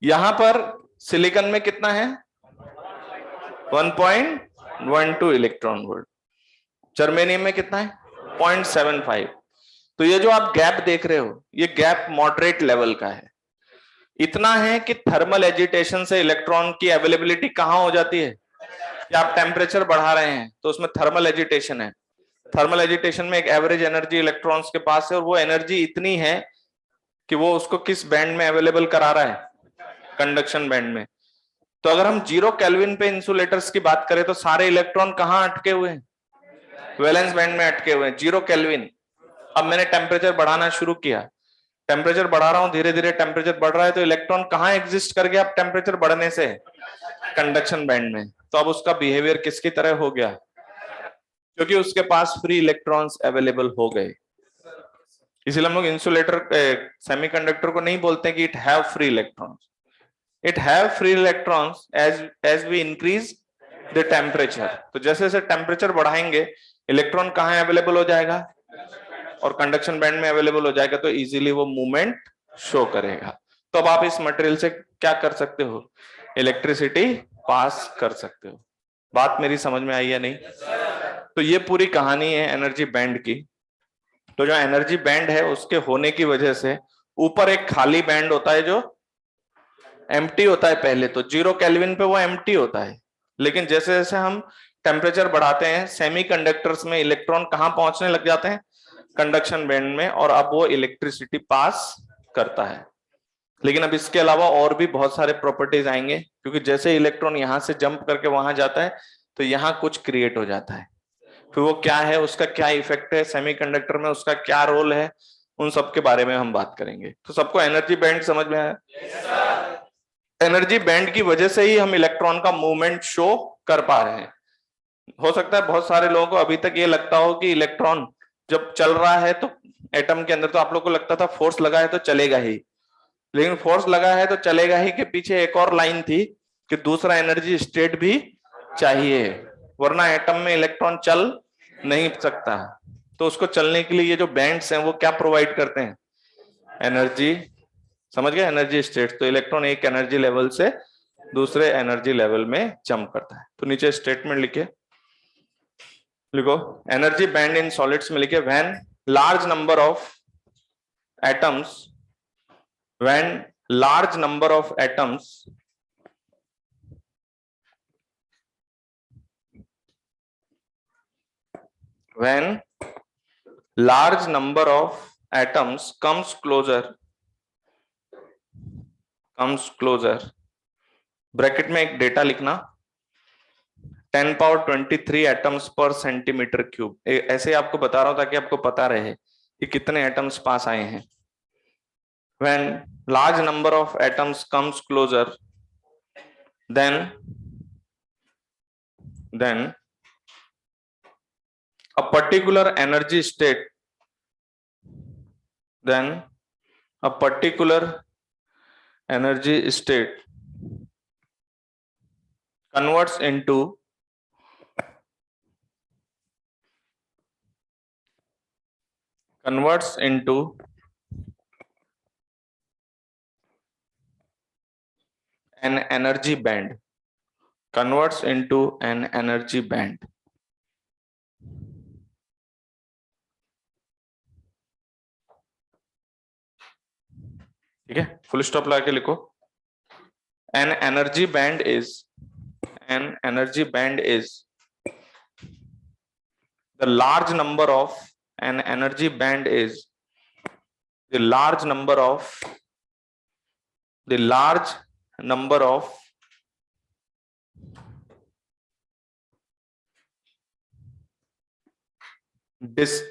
यहां पर सिलिकॉन में कितना है 1.12 इलेक्ट्रॉन वोल्ट, जर्मेनियम में कितना है 0.75। तो ये जो आप गैप देख रहे हो, ये गैप मॉडरेट लेवल का है। इतना है कि थर्मल एजिटेशन से इलेक्ट्रॉन की अवेलेबिलिटी कहां हो जाती है, कि आप टेम्परेचर बढ़ा रहे हैं तो उसमें थर्मल एजिटेशन है। थर्मल एजिटेशन में एक एवरेज एनर्जी इलेक्ट्रॉन्स के पास है, और वो एनर्जी इतनी है कि वो उसको किस बैंड में अवेलेबल करा रहा है, कंडक्शन बैंड में। तो अगर हम 0 केल्विन पे इंसुलेटर्स की बात करें तो सारे इलेक्ट्रॉन कहां अटके हुए हैं, वैलेंस बैंड में अटके हुए हैं, 0 केल्विन। अब मैंने टेम्परेचर बढ़ाना शुरू किया, टेम्परेचर बढ़ा रहा हूं, धीरे धीरे टेम्परेचर बढ़ रहा है, तो इलेक्ट्रॉन कहां एग्जिस्ट कर गया अब टेम्परेचर बढ़ने से, कंडक्शन बैंड में। तो अब उसका बिहेवियर किसकी तरह हो गया, क्योंकि उसके पास फ्री इलेक्ट्रॉन्स अवेलेबल हो गए। इसलिए हम लोग इंसुलेटर सेमीकंडक्टर को नहीं बोलते कि it have free electrons, it have free electrons as we increase the temperature. तो जैसे जैसे टेम्परेचर बढ़ाएंगे इलेक्ट्रॉन कहां अवेलेबल हो जाएगा, और कंडक्शन बैंड में अवेलेबल हो जाएगा, तो इजीली वो मूवमेंट शो करेगा। तो अब आप इस मटेरियल से क्या कर सकते हो, इलेक्ट्रिसिटी पास कर सकते हो। बात मेरी समझ में आई या नहीं? तो ये पूरी कहानी है एनर्जी बैंड की। तो जो एनर्जी बैंड है उसके होने की वजह से ऊपर एक खाली बैंड होता है जो एम्प्टी होता है, पहले तो 0 केल्विन पे वो एम्प्टी होता है, लेकिन जैसे जैसे हम टेम्परेचर बढ़ाते हैं सेमीकंडक्टर्स में इलेक्ट्रॉन कहां पहुंचने लग जाते हैं, कंडक्शन बैंड में, और अब वो इलेक्ट्रिसिटी पास करता है। लेकिन अब इसके अलावा और भी बहुत सारे प्रॉपर्टीज आएंगे, क्योंकि जैसे इलेक्ट्रॉन यहां से जंप करके वहां जाता है तो यहां कुछ क्रिएट हो जाता है। फिर वो क्या है, उसका क्या इफेक्ट है सेमीकंडक्टर में, उसका क्या रोल है, उन सब के बारे में हम बात करेंगे। तो सबको एनर्जी बैंड समझ में आया? एनर्जी बैंड की वजह से ही हम इलेक्ट्रॉन का मूवमेंट शो कर पा रहे हैं। हो सकता है बहुत सारे लोगों को अभी तक ये लगता हो कि इलेक्ट्रॉन जब चल रहा है तो एटम के अंदर, तो आप लोग को लगता था फोर्स लगा है तो चलेगा ही, लेकिन फोर्स लगा है तो चलेगा ही के पीछे एक और लाइन थी कि दूसरा एनर्जी स्टेट भी चाहिए, वरना एटम में इलेक्ट्रॉन चल नहीं सकता। तो उसको चलने के लिए ये जो बैंड्स हैं वो क्या प्रोवाइड करते हैं, एनर्जी। समझ गए, एनर्जी स्टेट। तो इलेक्ट्रॉन एक एनर्जी लेवल से दूसरे एनर्जी लेवल में जंप करता है। तो नीचे स्टेटमेंट लिखे, लिखो एनर्जी बैंड इन सॉलिड्स में लिखे, when large number of atoms, when large number of atoms when large number of atoms comes closer, bracket में एक डेटा लिखना, 10 पावर 23 एटम्स पर सेंटीमीटर क्यूब। ऐसे आपको बता रहा हूं ताकि आपको पता रहे कि कितने एटम्स पास आए हैं। When large number of atoms comes closer, then a particular energy state, then a particular energy state converts into an energy band, converts into an energy band. ठीक है, फुल स्टॉप लगा के लिखो, an energy band is the large number of an energy band is the large number of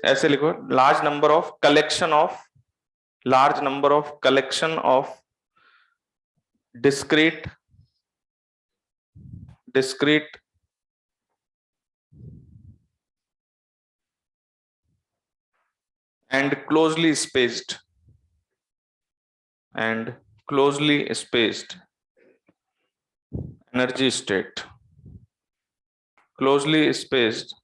ऐसे लिखो, large number of collection of discrete and closely spaced energy state, closely spaced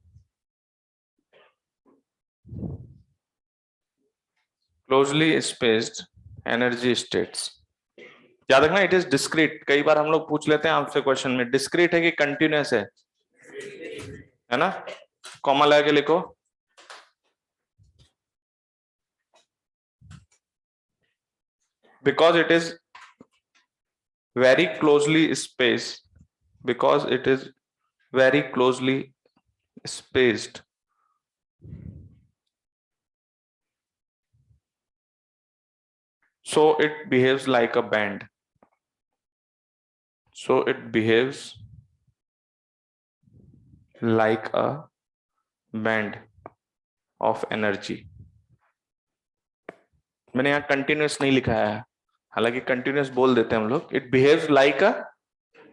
energy states. याद रखना, इट इज डिस्क्रीट। कई बार हम लोग पूछ लेते हैं आपसे क्वेश्चन में, डिस्क्रीट है कि कंटिन्यूअस है ना? कॉमा लगा के लिखो, because it is very closely spaced, because it is very closely spaced, so it behaves like a band. So it behaves like a band of energy. मैंने यहाँ कंटिन्यूस नहीं लिखा है, हालांकि कंटिन्यूस बोल देते हैं हम लोग. It behaves like a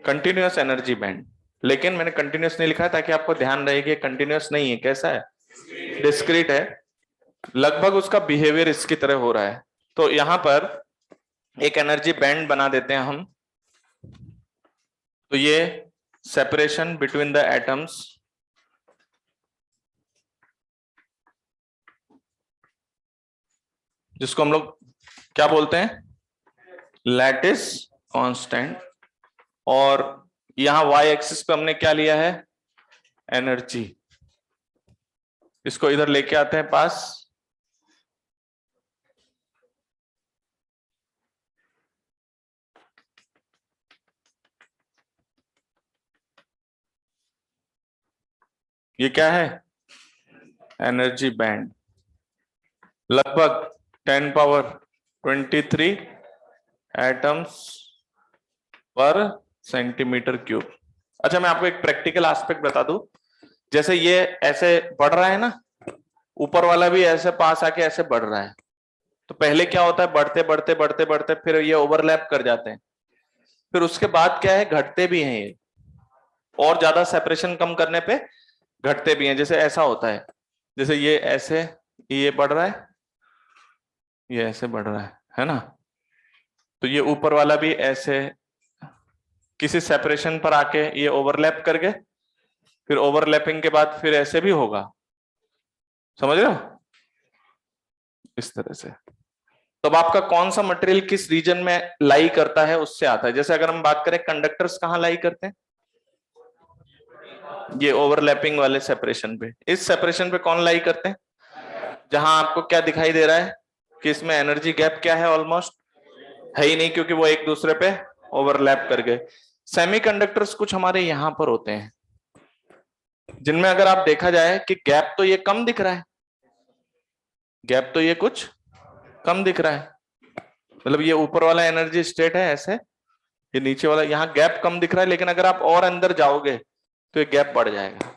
continuous energy band, लेकिन मैंने कंटिन्यूस नहीं लिखा है ताकि आपको ध्यान रहे कि कंटिन्यूस नहीं है. कैसा है? डिस्क्रीट है. लगभग उसका बिहेवियर इसकी तरह हो रहा है. तो यहां पर एक एनर्जी बैंड बना देते हैं हम. तो ये सेपरेशन बिटवीन द एटम्स, जिसको हम लोग क्या बोलते हैं? Lattice constant. और यहां वाई एक्सिस पे हमने क्या लिया है? एनर्जी. इसको इधर लेके आते हैं पास. ये क्या है? Energy band. लगभग 10 पावर 23 एटम्स पर सेंटीमीटर क्यूब. अच्छा, मैं आपको एक प्रैक्टिकल एस्पेक्ट बता दूं. जैसे ये ऐसे बढ़ रहा है ना, ऊपर वाला भी ऐसे पास आके ऐसे बढ़ रहा है. तो पहले क्या होता है? बढ़ते बढ़ते बढ़ते बढ़ते फिर ये ओवरलैप कर जाते हैं. फिर उसके बाद क्या है? घटते भी हैं ये, और ज्यादा सेपरेशन कम करने पे घटते भी हैं. जैसे ऐसा होता है, जैसे ये ऐसे, ये बढ़ रहा है, ये ऐसे बढ़ रहा है ना. तो ये ऊपर वाला भी ऐसे किसी सेपरेशन पर आके ये ओवरलैप कर गए. फिर ओवरलैपिंग के बाद फिर ऐसे भी होगा. समझ रहे हो? इस तरह से. तो अब आपका कौन सा मटेरियल किस रीजन में लाई करता है उससे आता है. जैसे अगर हम बात करें, कंडक्टर्स कहाँ लाई करते हैं? ये ओवरलैपिंग वाले सेपरेशन पे. इस सेपरेशन पे कौन लाई करते हैं? जहां आपको क्या दिखाई दे रहा है कि इसमें एनर्जी गैप क्या है? ऑलमोस्ट है ही नहीं, क्योंकि वो एक दूसरे पे ओवरलैप कर गए. सेमीकंडक्टर्स कुछ हमारे यहां पर होते हैं, जिनमें अगर आप देखा जाए कि गैप तो ये कम दिख रहा है, गैप तो ये कुछ कम दिख रहा है. मतलब ये ऊपर वाला एनर्जी स्टेट है ऐसे, ये नीचे वाला, यहाँ गैप कम दिख रहा है. लेकिन अगर आप और अंदर जाओगे तो ये गैप बढ़ जाएगा.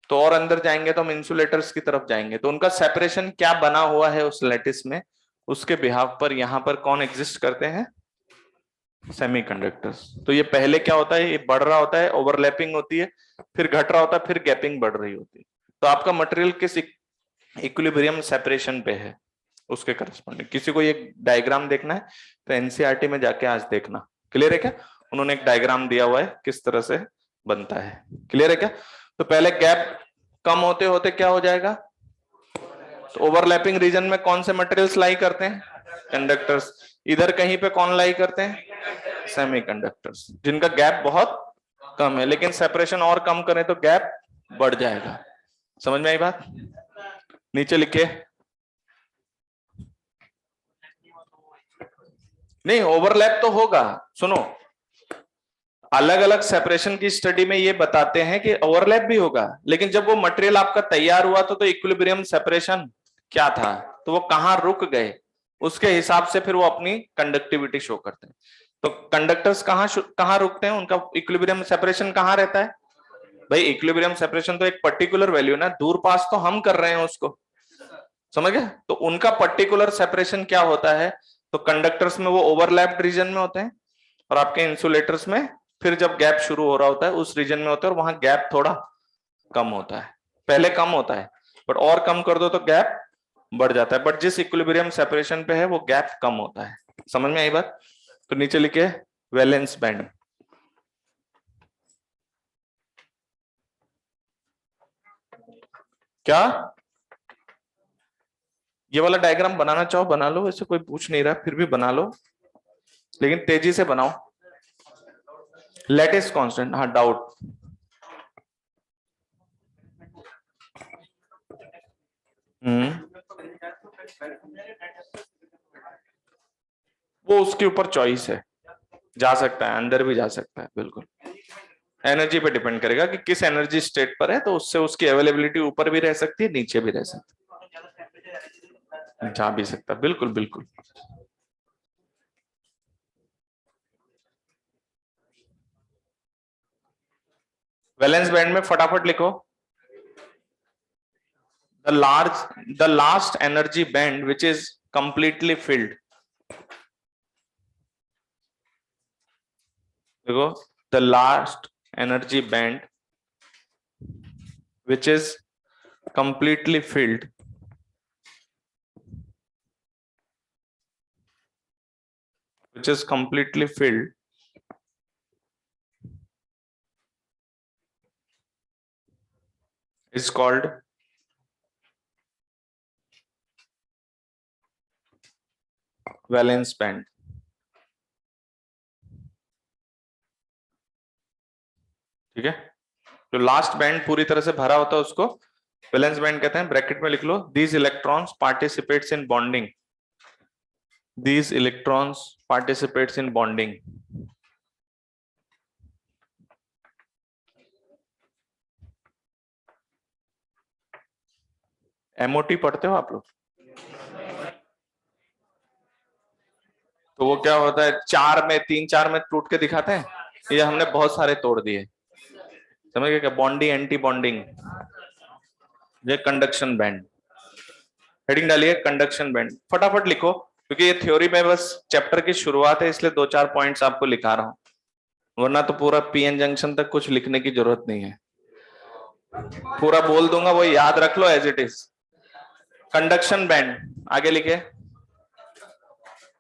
तो और अंदर जाएंगे तो हम इंसुलेटर्स की तरफ जाएंगे. तो उनका सेपरेशन क्या बना हुआ है उस लैटिस में, उसके बिहाफ पर यहाँ पर कौन एग्जिस्ट करते हैं? सेमीकंडक्टर्स. तो ये पहले क्या होता है? ये बढ़ रहा होता है, ओवरलैपिंग होती है, फिर घट रहा होता है, फिर गैपिंग बढ़ रही होती है. तो आपका मटेरियल किस इक्विलिब्रियम सेपरेशन पे है, उसके करस्पॉन्डिंग. किसी को ये डायग्राम देखना है तो एनसीईआरटी में जाके आज देखना. क्लियर है क्या? उन्होंने एक डायग्राम दिया हुआ है किस तरह से बनता है. क्लियर है क्या? तो पहले गैप कम होते होते क्या हो जाएगा? तो ओवरलैपिंग रीजन में कौन से मटेरियल्स लाई करते हैं? कंडक्टर्स. इधर कहीं पे कौन लाई करते हैं? सेमीकंडक्टर्स, जिनका गैप बहुत कम है. लेकिन सेपरेशन और कम करें तो गैप बढ़ जाएगा. समझ में आई बात? नीचे लिखे. नहीं, ओवरलैप तो होगा. सुनो, अलग अलग सेपरेशन की स्टडी में ये बताते हैं कि ओवरलैप भी होगा, लेकिन जब वो मटेरियल आपका तैयार हुआ तो इक्विलिब्रियम सेपरेशन क्या था, तो वो कहां रुक गए, उसके हिसाब से फिर वो अपनी कंडक्टिविटी शो करते हैं. तो कंडक्टर्स कहां कहां रुकते हैं? उनका इक्विलिब्रियम सेपरेशन कहां रहता है? भाई इक्विलिब्रियम सेपरेशन तो एक पर्टिकुलर वैल्यू ना, दूर पास तो हम कर रहे हैं उसको. समझ गए? तो उनका पर्टिकुलर सेपरेशन क्या होता है? तो कंडक्टर्स में वो ओवरलैप्ड रीजन में होते हैं, और आपके इंसुलेटर्स में फिर जब गैप शुरू हो रहा होता है उस रीजन में होता है, और वहां गैप थोड़ा कम होता है. पहले कम होता है, बट और कम कर दो तो गैप बढ़ जाता है. बट जिस इक्विलिब्रियम सेपरेशन पे है वो गैप कम होता है. समझ में आई बात? तो नीचे लिखे वैलेंस बैंड. क्या ये वाला डायग्राम बनाना चाहो बना लो, वैसे कोई पूछ नहीं रहा, फिर भी बना लो, लेकिन तेजी से बनाओ. लेटिस कांस्टेंट, हाँ डाउट. हम्म. वो उसके ऊपर चॉइस है, जा सकता है, अंदर भी जा सकता है, बिल्कुल एनर्जी पे डिपेंड करेगा कि किस एनर्जी स्टेट पर है, तो उससे उसकी अवेलेबिलिटी ऊपर भी रह सकती है, नीचे भी रह सकती है, जा भी सकता है, बिल्कुल बिल्कुल। वैलेंस बैंड में फटाफट लिखो, the last energy band which is completely filled, देखो the last energy band which is completely filled is called valence band। ठीक है, जो लास्ट बैंड पूरी तरह से भरा होता है उसको वैलेंस बैंड कहते हैं। ब्रैकेट में लिख लो, these electrons participates in bonding, these electrons participates in bonding। MOT पढ़ते हो आप लोग? तो वो क्या होता है, चार में, तीन चार में टूट के दिखाते हैं, ये हमने बहुत सारे तोड़ दिए, समझ गए क्या? बॉन्डिंग, एंटी बॉन्डिंग, ये कंडक्शन बैंड। हेडिंग डालिए कंडक्शन बैंड, फटाफट लिखो, क्योंकि ये थ्योरी में बस चैप्टर की शुरुआत है, इसलिए दो चार पॉइंट्स आपको लिखा रहा हूं, वरना तो पूरा पीएन जंक्शन तक कुछ लिखने की जरूरत नहीं है, पूरा बोल दूंगा, वो याद रख लो as it is. Conduction band, आगे लिखे,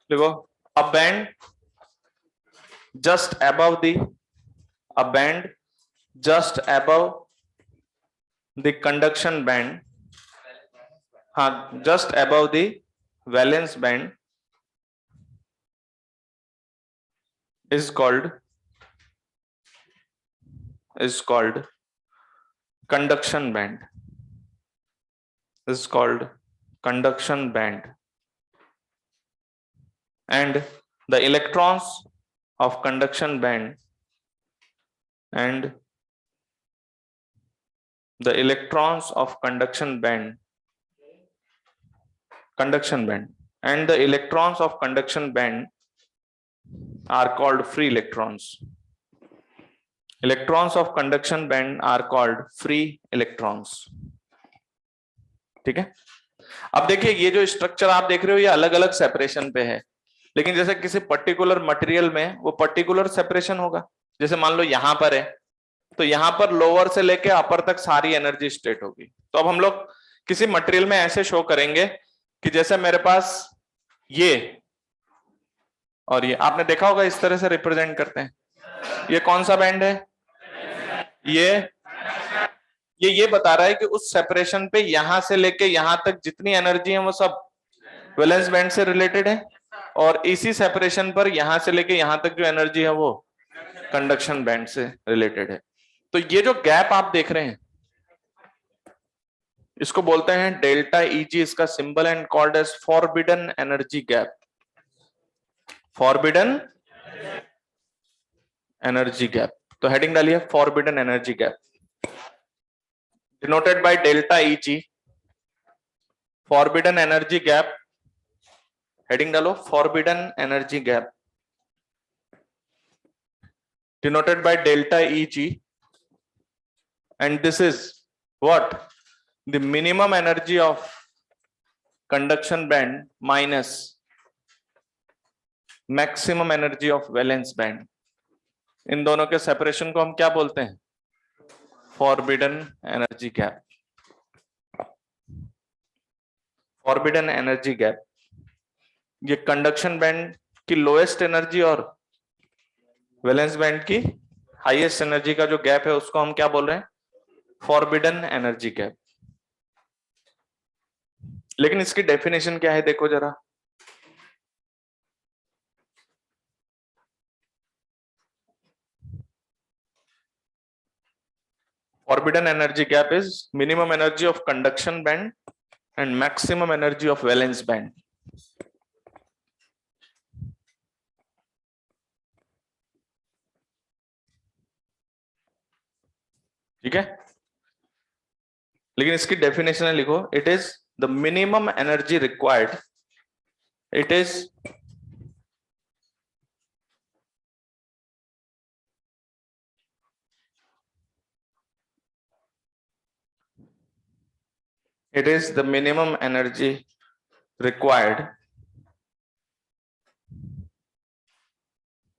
देखो, a band just above the, a band just above the conduction band, हाँ, just above the valence band is called conduction band, is called conduction band, and the electrons of conduction band and the electrons of conduction band and the electrons of conduction band are called free electrons, electrons of conduction band are called free electrons। ठीक है, अब देखिए ये जो स्ट्रक्चर आप देख रहे हो ये अलग अलग सेपरेशन पे है, लेकिन जैसे किसी पर्टिकुलर मटेरियल में वो पर्टिकुलर सेपरेशन होगा, जैसे मान लो यहां पर है, तो यहां पर लोअर से लेके अपर तक सारी एनर्जी स्टेट होगी। तो अब हम लोग किसी मटेरियल में ऐसे शो करेंगे कि जैसे मेरे पास ये और ये, आपने देखा होगा इस तरह से रिप्रेजेंट करते हैं, ये कौन सा बैंड है, ये बता रहा है कि उस सेपरेशन पे यहां से लेके यहां तक जितनी एनर्जी है वो सब वैलेंस बैंड से रिलेटेड है, और इसी सेपरेशन पर यहां से लेके यहां तक जो एनर्जी है वो कंडक्शन बैंड से रिलेटेड है। तो ये जो गैप आप देख रहे हैं इसको बोलते हैं डेल्टा ईजी, इसका symbol and called as forbidden energy gap, forbidden energy gap. तो हेडिंग डालिए forbidden energy gap, denoted by delta EG, forbidden energy gap, heading डालो forbidden energy gap, denoted by delta Eg, and this is what, the minimum energy of conduction band minus maximum energy of valence band। इन दोनों के सेपरेशन को हम क्या बोलते हैं, forbidden energy gap, forbidden energy gap. ये कंडक्शन बैंड की लोएस्ट एनर्जी और वैलेंस बैंड की हाईएस्ट एनर्जी का जो गैप है उसको हम क्या बोल रहे हैं, फॉरबिडन एनर्जी गैप। लेकिन इसकी डेफिनेशन क्या है देखो जरा, forbidden energy gap is minimum energy of conduction band and maximum energy of valence band। ठीक है, लेकिन इसकी डेफिनेशन लिखो, it is the minimum energy required, it is the minimum energy required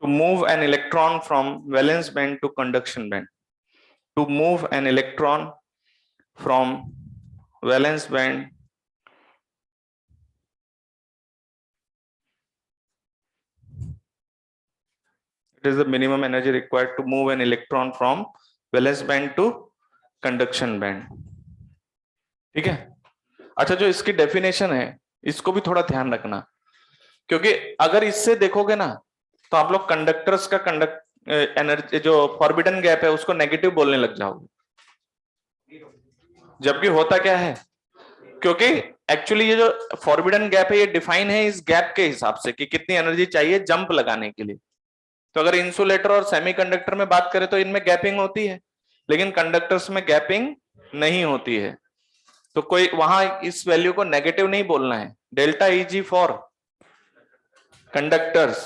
to move an electron from valence band to conduction band. To move an electron from valence band it is the minimum energy required to move an electron from valence band to conduction band. ठीक है, अच्छा जो इसकी डेफिनेशन है इसको भी थोड़ा ध्यान रखना, क्योंकि अगर इससे देखोगे ना तो आप लोग कंडक्टर्स का एनर्जी जो फॉरबिडन गैप है उसको नेगेटिव बोलने लग जाओगे, जबकि होता क्या है, क्योंकि एक्चुअली ये जो फॉरबिडन गैप है ये डिफाइन है इस गैप के हिसाब से कि कितनी एनर्जी चाहिए जंप लगाने के लिए। तो अगर इंसुलेटर और सेमीकंडक्टर में बात करें तो इनमें गैपिंग होती है, लेकिन कंडक्टर्स में गैपिंग नहीं होती है, तो कोई वहां इस वैल्यू को नेगेटिव नहीं बोलना है। Delta Eg for conductors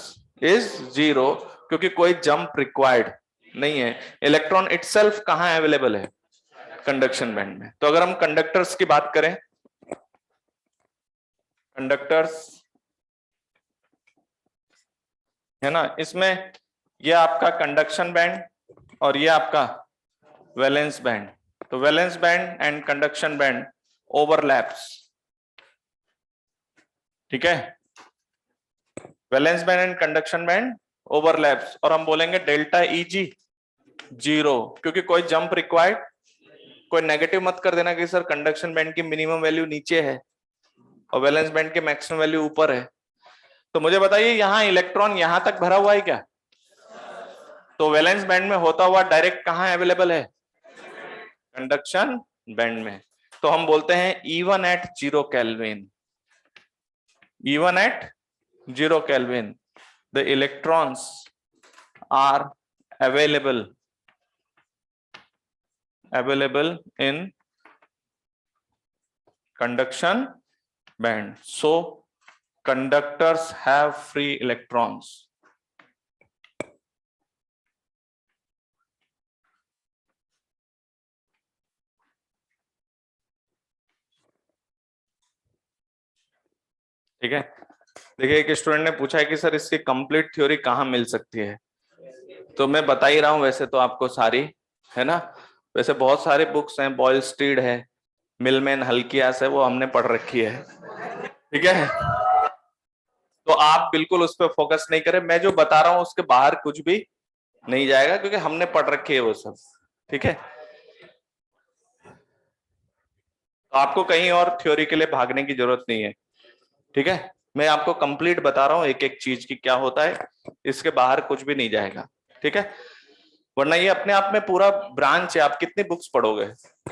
is 0, क्योंकि कोई जंप रिक्वायर्ड नहीं है। इलेक्ट्रॉन इटसेल्फ कहां अवेलेबल है, कंडक्शन बैंड में। तो अगर हम कंडक्टर्स की बात करें, कंडक्टर्स है ना, इसमें ये आपका कंडक्शन बैंड और ये आपका वैलेंस बैंड। तो valence band and conduction band overlaps, ठीक है, valence band and conduction band overlaps, और हम बोलेंगे डेल्टा Eg 0, क्योंकि कोई जंप रिक्वायर्ड, कोई नेगेटिव मत कर देना कि सर कंडक्शन बैंड की मिनिमम वैल्यू नीचे है और वैलेंस बैंड की मैक्सिमम वैल्यू ऊपर है। तो मुझे बताइए यहां इलेक्ट्रॉन यहां तक भरा हुआ है क्या, तो वैलेंस बैंड में होता हुआ डायरेक्ट कहां अवेलेबल है, कंडक्शन बैंड में। तो हम बोलते हैं E1 at 0 kelvin, E1 at 0 kelvin the electrons are available in conduction band, so conductors have free electrons. ठीक है, देखिए एक स्टूडेंट ने पूछा है कि सर इसकी कंप्लीट थ्योरी कहाँ मिल सकती है, तो मैं बता ही रहा हूं वैसे तो आपको सारी, है ना, वैसे बहुत सारे बुक्स हैं, बॉयल स्ट्रीट है, मिलमैन हल्कियास है, वो हमने पढ़ रखी है। ठीक है, तो आप बिल्कुल उस पर फोकस नहीं करें, मैं जो बता रहा हूं उसके बाहर कुछ भी नहीं जाएगा, क्योंकि हमने पढ़ रखी है वो सब। ठीक है, तो आपको कहीं और थ्योरी के लिए भागने की जरूरत नहीं है। ठीक है, मैं आपको कंप्लीट बता रहा हूं एक एक चीज की क्या होता है, इसके बाहर कुछ भी नहीं जाएगा। ठीक है, वरना ये अपने आप में पूरा ब्रांच है, आप कितनी बुक्स पढ़ोगे,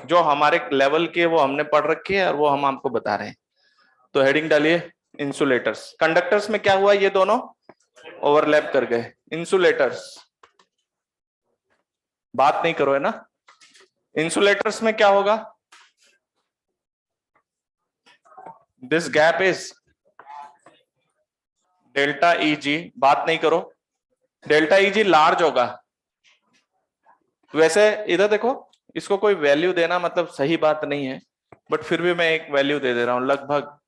जो हमारे लेवल की है वो हमने पढ़ रखी है और वो हम आपको बता रहे हैं। तो हेडिंग डालिए इंसुलेटर्स। कंडक्टर्स में क्या हुआ, ये दोनों ओवरलैप कर गए। इंसुलेटर्स बात नहीं करो, है ना। इंसुलेटर्स में क्या होगा, this gap is delta Eg, बात नहीं करो, डेल्टा Eg लार्ज होगा। वैसे इधर देखो, इसको कोई वैल्यू देना मतलब सही बात नहीं है, बट फिर भी मैं एक वैल्यू दे रहा हूं। लगभग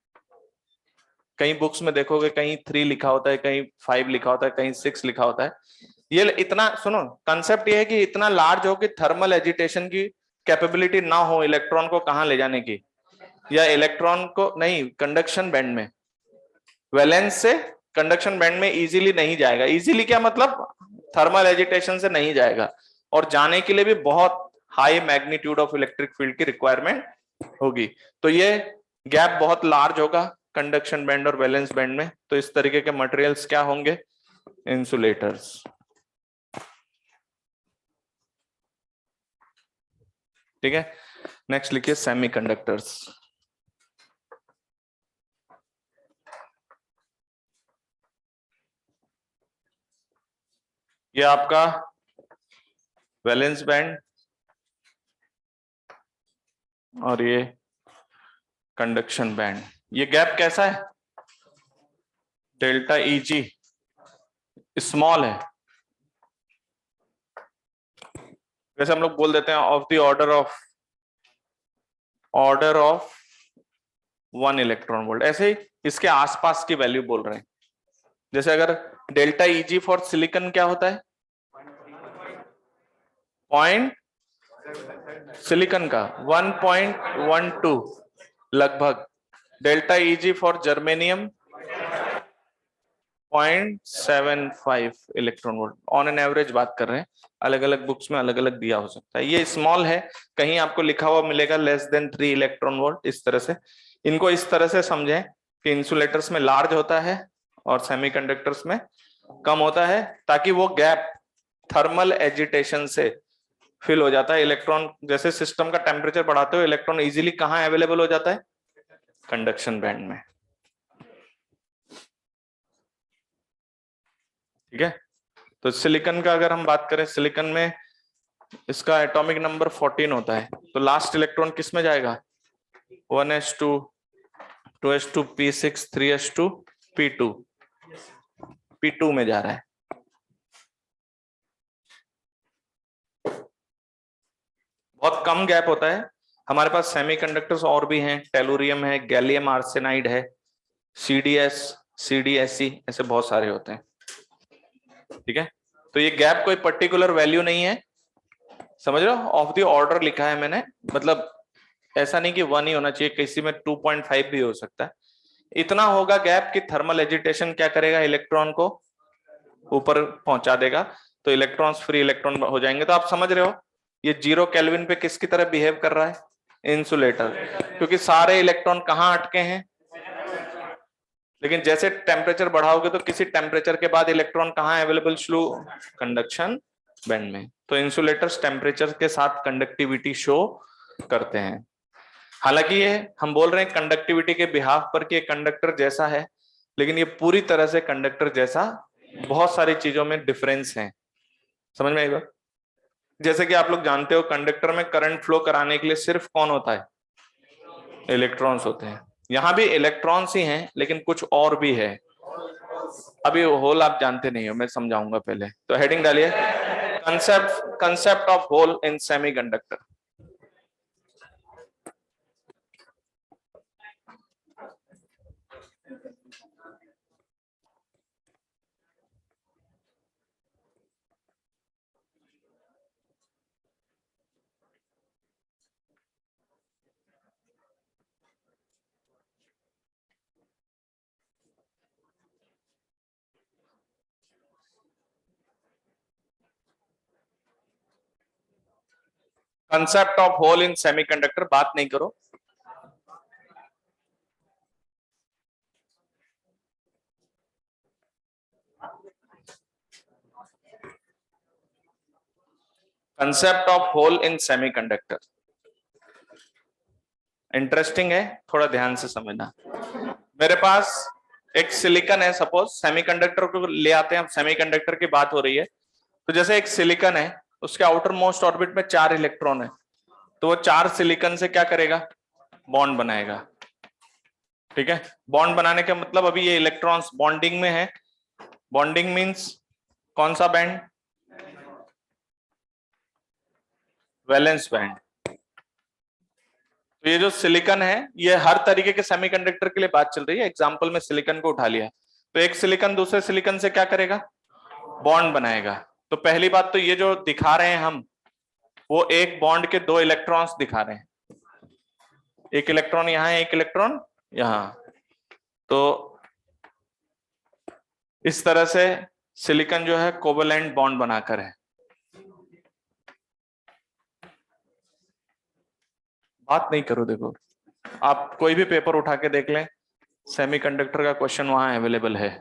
कई बुक्स में देखोगे कहीं 3 लिखा होता है, कहीं 5 लिखा होता है, कहीं 6 लिखा होता है। ये इतना सुनो, कंसेप्ट ये है कि इतना लार्ज हो कि थर्मल एजिटेशन की कैपेबिलिटी ना हो इलेक्ट्रॉन को कहां ले जाने की, या इलेक्ट्रॉन को नहीं, कंडक्शन बैंड में, वैलेंस से कंडक्शन बैंड में इजीली नहीं जाएगा। इजीली क्या मतलब, थर्मल एजिटेशन से नहीं जाएगा, और जाने के लिए भी बहुत high magnitude of electric field की रिक्वायरमेंट होगी। तो ये गैप बहुत लार्ज होगा कंडक्शन बैंड और वैलेंस बैंड में। तो इस तरीके के मटेरियल्स क्या होंगे, इंसुलेटर्स। ठीक है, नेक्स्ट लिखिए सेमीकंडक्टर्स। ये आपका वैलेंस बैंड और ये कंडक्शन बैंड। ये गैप कैसा है? डेल्टा Eg स्मॉल है। वैसे हम लोग बोल देते हैं of the order of 1 electron volt, ऐसे ही इसके आसपास की वैल्यू बोल रहे हैं। जैसे अगर डेल्टा Eg फॉर सिलिकॉन क्या होता है? पॉइंट सिलिकॉन का 1.12 लगभग। Delta Eg for germanium 0.75 electron volt. On an average बात कर रहे हैं, अलग अलग बुक्स में अलग अलग दिया हो सकता है। ये स्मॉल है, कहीं आपको लिखा हुआ मिलेगा लेस देन 3 इलेक्ट्रॉन वोल्ट। इस तरह से इनको इस तरह से समझें कि इंसुलेटर्स में लार्ज होता है और सेमीकंडक्टर्स में कम होता है, ताकि वो गैप थर्मल एजिटेशन से फिल हो जाता है। इलेक्ट्रॉन जैसे सिस्टम का टेम्परेचर बढ़ाते हो, इलेक्ट्रॉन इजीली कहाँ अवेलेबल हो जाता है? कंडक्शन बैंड में। ठीक है, तो सिलिकॉन का अगर हम बात करें, सिलिकॉन में इसका एटॉमिक नंबर 14 होता है, तो लास्ट इलेक्ट्रॉन किस में जाएगा? 1s2 2s2 p6 3s2 p2 p2 में जा रहा है। बहुत कम गैप होता है। हमारे पास सेमीकंडक्टर्स और भी हैं, टेलुरियम है, गैलियम आर्सेनाइड है, CDS CDSE, ऐसे बहुत सारे होते हैं। ठीक है, तो ये गैप कोई पर्टिकुलर वैल्यू नहीं है, समझ रहे हो? ऑफ द ऑर्डर लिखा है मैंने, मतलब ऐसा नहीं कि 1 ही होना चाहिए, किसी में 2.5 भी हो सकता है। इतना होगा गैप कि थर्मल एजिटेशन क्या करेगा? इलेक्ट्रॉन को ऊपर पहुंचा देगा, तो इलेक्ट्रॉन्स फ्री इलेक्ट्रॉन हो जाएंगे। तो आप समझ रहे हो ये 0 केल्विन पे किसकी तरह बिहेव कर रहा है? इंसुलेटर, क्योंकि सारे इलेक्ट्रॉन कहाँ अटके हैं? लेकिन जैसे टेम्परेचर बढ़ाओगे तो किसी टेम्परेचर के बाद इलेक्ट्रॉन कहाँ अवेलेबल? स्लो कंडक्शन बैंड में। तो इंसुलेटर्स टेम्परेचर के साथ कंडक्टिविटी शो करते हैं। हालांकि ये हम बोल रहे हैं कंडक्टिविटी के बिहाफ पर कि कंडक्टर जैसा है, लेकिन ये पूरी तरह से कंडक्टर जैसा बहुत सारी चीजों में डिफरेंस है। समझ में आएगा? जैसे कि आप लोग जानते हो कंडक्टर में करंट फ्लो कराने के लिए सिर्फ कौन होता है? इलेक्ट्रॉन्स होते हैं। यहां भी इलेक्ट्रॉन्स ही हैं, लेकिन कुछ और भी है। अभी होल आप जानते नहीं हो, मैं समझाऊंगा पहले। तो हेडिंग डालिए, concept of hole in semiconductor. Concept of hole in semiconductor, बात नहीं करो। Concept of hole in semiconductor interesting है, थोड़ा ध्यान से समझना। मेरे पास एक सिलिकॉन है, सपोज सेमीकंडक्टर को ले आते हैं, अब सेमीकंडक्टर की बात हो रही है। तो जैसे एक सिलिकॉन है, उसके आउटर मोस्ट ऑर्बिट में 4 इलेक्ट्रॉन है, तो वो 4 सिलिकॉन से क्या करेगा? बॉन्ड बनाएगा। ठीक है, बॉन्ड बनाने का मतलब अभी ये इलेक्ट्रॉन्स बॉन्डिंग में है। बॉन्डिंग मींस कौन सा बैंड? Valence band. तो ये जो सिलिकॉन है, ये हर तरीके के सेमीकंडक्टर के लिए बात चल रही है, एग्जांपल में सिलिकॉन को उठा लिया। तो एक सिलिकॉन दूसरे सिलिकॉन से क्या करेगा? बॉन्ड बनाएगा। तो पहली बात तो ये जो दिखा रहे हैं हम, वो एक बॉन्ड के 2 इलेक्ट्रॉन्स दिखा रहे हैं। एक इलेक्ट्रॉन यहाँ है, एक इलेक्ट्रॉन यहाँ। तो इस तरह से सिलिकॉन जो है कोवेलेंट बॉन्ड बनाकर है। बात नहीं करो, देखो आप कोई भी पेपर उठा के देख लें, सेमीकंडक्टर का क्वेश्चन वहां अवेलेबल है,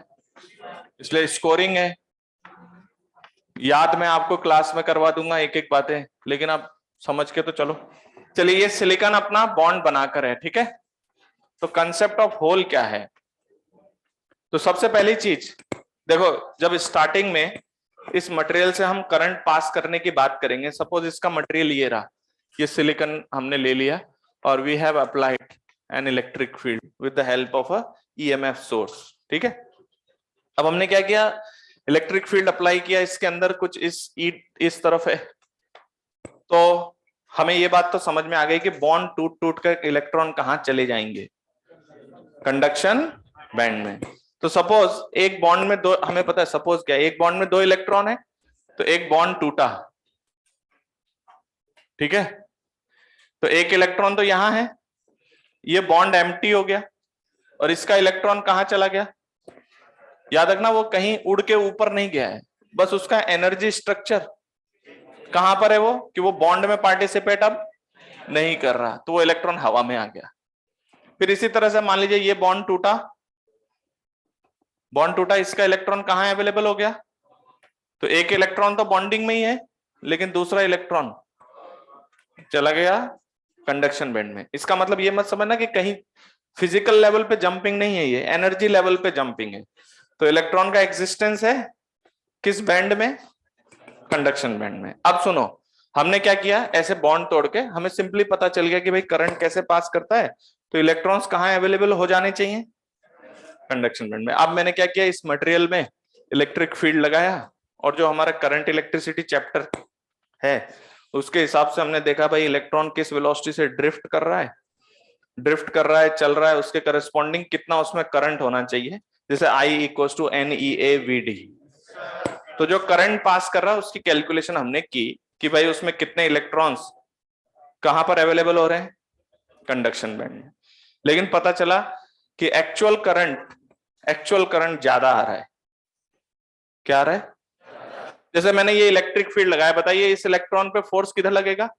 इसलिए स्कोरिंग है। याद मैं आपको क्लास में करवा दूंगा एक एक बातें, लेकिन आप समझ के तो चलो। चलिए, ये सिलिकॉन अपना बॉन्ड बनाकर है, ठीक है। तो कंसेप्ट ऑफ होल क्या है? तो सबसे पहली चीज देखो, जब स्टार्टिंग में इस मटेरियल से हम करंट पास करने की बात करेंगे, सपोज इसका मटेरियल ये रहा, ये सिलिकॉन हमने ले लिया, और we have applied an electric field with the help of a EMF source. ठीक है, अब हमने क्या किया, इलेक्ट्रिक फील्ड अप्लाई किया, इसके अंदर कुछ इस तरफ है, तो हमें ये बात तो समझ में आ गई कि बॉन्ड टूट टूट कर इलेक्ट्रॉन कहां चले जाएंगे, कंडक्शन बैंड में। तो सपोज एक बॉन्ड में दो, हमें पता है सपोज क्या, एक बॉन्ड में 2 इलेक्ट्रॉन है, तो एक बॉन्ड टूटा, ठीक है, तो एक इलेक्ट्रॉन तो यहां है, ये बॉन्ड एम्प्टी हो गया और इसका इलेक्ट्रॉन कहां चला गया, याद रखना वो कहीं उड़ के ऊपर नहीं गया है, बस उसका एनर्जी स्ट्रक्चर कहां पर है, वो कि वो बॉन्ड में पार्टिसिपेट अब नहीं कर रहा, तो वो इलेक्ट्रॉन हवा में आ गया। फिर इसी तरह से मान लीजिए ये बॉन्ड टूटा, इसका इलेक्ट्रॉन कहां अवेलेबल हो गया, तो एक इलेक्ट्रॉन तो बॉन्डिंग में ही है, लेकिन दूसरा इलेक्ट्रॉन चला गया कंडक्शन बैंड में। इसका मतलब ये मत समझना कि कहीं फिजिकल लेवल पे जंपिंग नहीं है, ये एनर्जी लेवल पे जंपिंग है। तो इलेक्ट्रॉन का एग्जिस्टेंस है किस बैंड में, कंडक्शन बैंड में। अब सुनो, हमने क्या किया, ऐसे बॉन्ड तोड़ के हमें सिंपली पता चल गया कि भाई करंट कैसे पास करता है, तो इलेक्ट्रॉन्स कहां अवेलेबल हो जाने चाहिए, कंडक्शन बैंड में। अब मैंने क्या किया, इस मटेरियल में इलेक्ट्रिक फील्ड लगाया, और जो हमारा करंट इलेक्ट्रिसिटी चैप्टर है उसके हिसाब से हमने देखा भाई इलेक्ट्रॉन किस वेलोसिटी से ड्रिफ्ट कर रहा है, चल रहा है, उसके करस्पॉन्डिंग कितना उसमें करंट होना चाहिए, जैसे I = NEAVD। तो जो करंट पास कर रहा है उसकी कैलकुलेशन हमने की कि भाई उसमें कितने इलेक्ट्रॉन्स कहां पर अवेलेबल हो रहे हैं, कंडक्शन बैंड में। लेकिन पता चला कि एक्चुअल करंट ज्यादा आ रहा है। क्या आ रहा है, जैसे मैंने ये इलेक्ट्रिक फील्ड लगाया, बताइए इस इलेक्ट्रॉन पे फोर्स किधर लगेगा,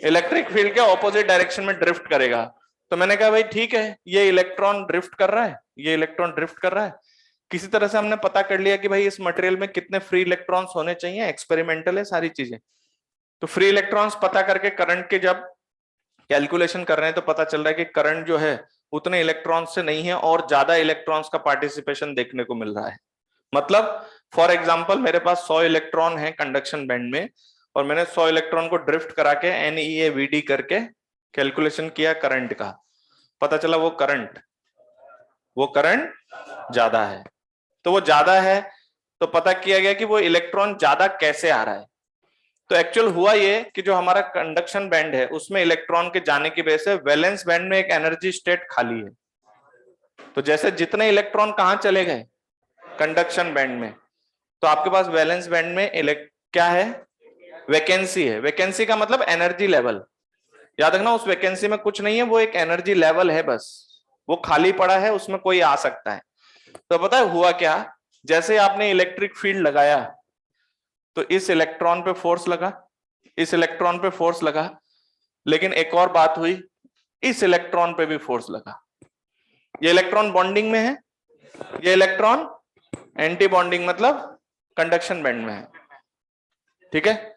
इलेक्ट्रिक फील्ड के ऑपोजिट डायरेक्शन में ड्रिफ्ट करेगा। तो मैंने कहा भाई ठीक है, ये इलेक्ट्रॉन ड्रिफ्ट कर रहा है, किसी तरह से हमने पता कर लिया कि भाई इस मटेरियल में कितने फ्री इलेक्ट्रॉन्स होने चाहिए, एक्सपेरिमेंटल है सारी चीजें। तो फ्री इलेक्ट्रॉन्स पता करके करंट के जब कैलकुलेशन कर रहे हैं तो पता चल रहा है कि करंट जो है उतने इलेक्ट्रॉन्स से नहीं है और ज्यादा इलेक्ट्रॉन्स का पार्टिसिपेशन देखने को मिल रहा है। मतलब फॉर एग्जांपल मेरे पास 100 इलेक्ट्रॉन है कंडक्शन बैंड में, और मैंने 100 इलेक्ट्रॉन को ड्रिफ्ट करा के NEAVD करके कैलकुलेशन किया करंट का, पता चला वो करंट ज्यादा है। तो वो ज्यादा है तो पता किया गया कि वो इलेक्ट्रॉन ज्यादा कैसे आ रहा है। तो एक्चुअल हुआ ये कि जो हमारा कंडक्शन बैंड है उसमें इलेक्ट्रॉन के जाने की वजह से वैलेंस बैंड में एक एनर्जी स्टेट खाली है। तो जैसे जितने इलेक्ट्रॉन कहां चले गए, कंडक्शन बैंड में, तो आपके पास वैलेंस बैंड में क्या है, वैकेंसी है। वैकेंसी का मतलब एनर्जी लेवल, याद रखना उस वैकेंसी में कुछ नहीं है, वो एक एनर्जी लेवल है, बस वो खाली पड़ा है, उसमें कोई आ सकता है। तो पता है हुआ क्या, जैसे आपने इलेक्ट्रिक फील्ड लगाया तो इस इलेक्ट्रॉन पे फोर्स लगा, लेकिन एक और बात हुई, इस इलेक्ट्रॉन पे भी फोर्स लगा। ये इलेक्ट्रॉन बॉन्डिंग में है, ये इलेक्ट्रॉन एंटी बॉन्डिंग मतलब कंडक्शन बैंड में है, ठीक है।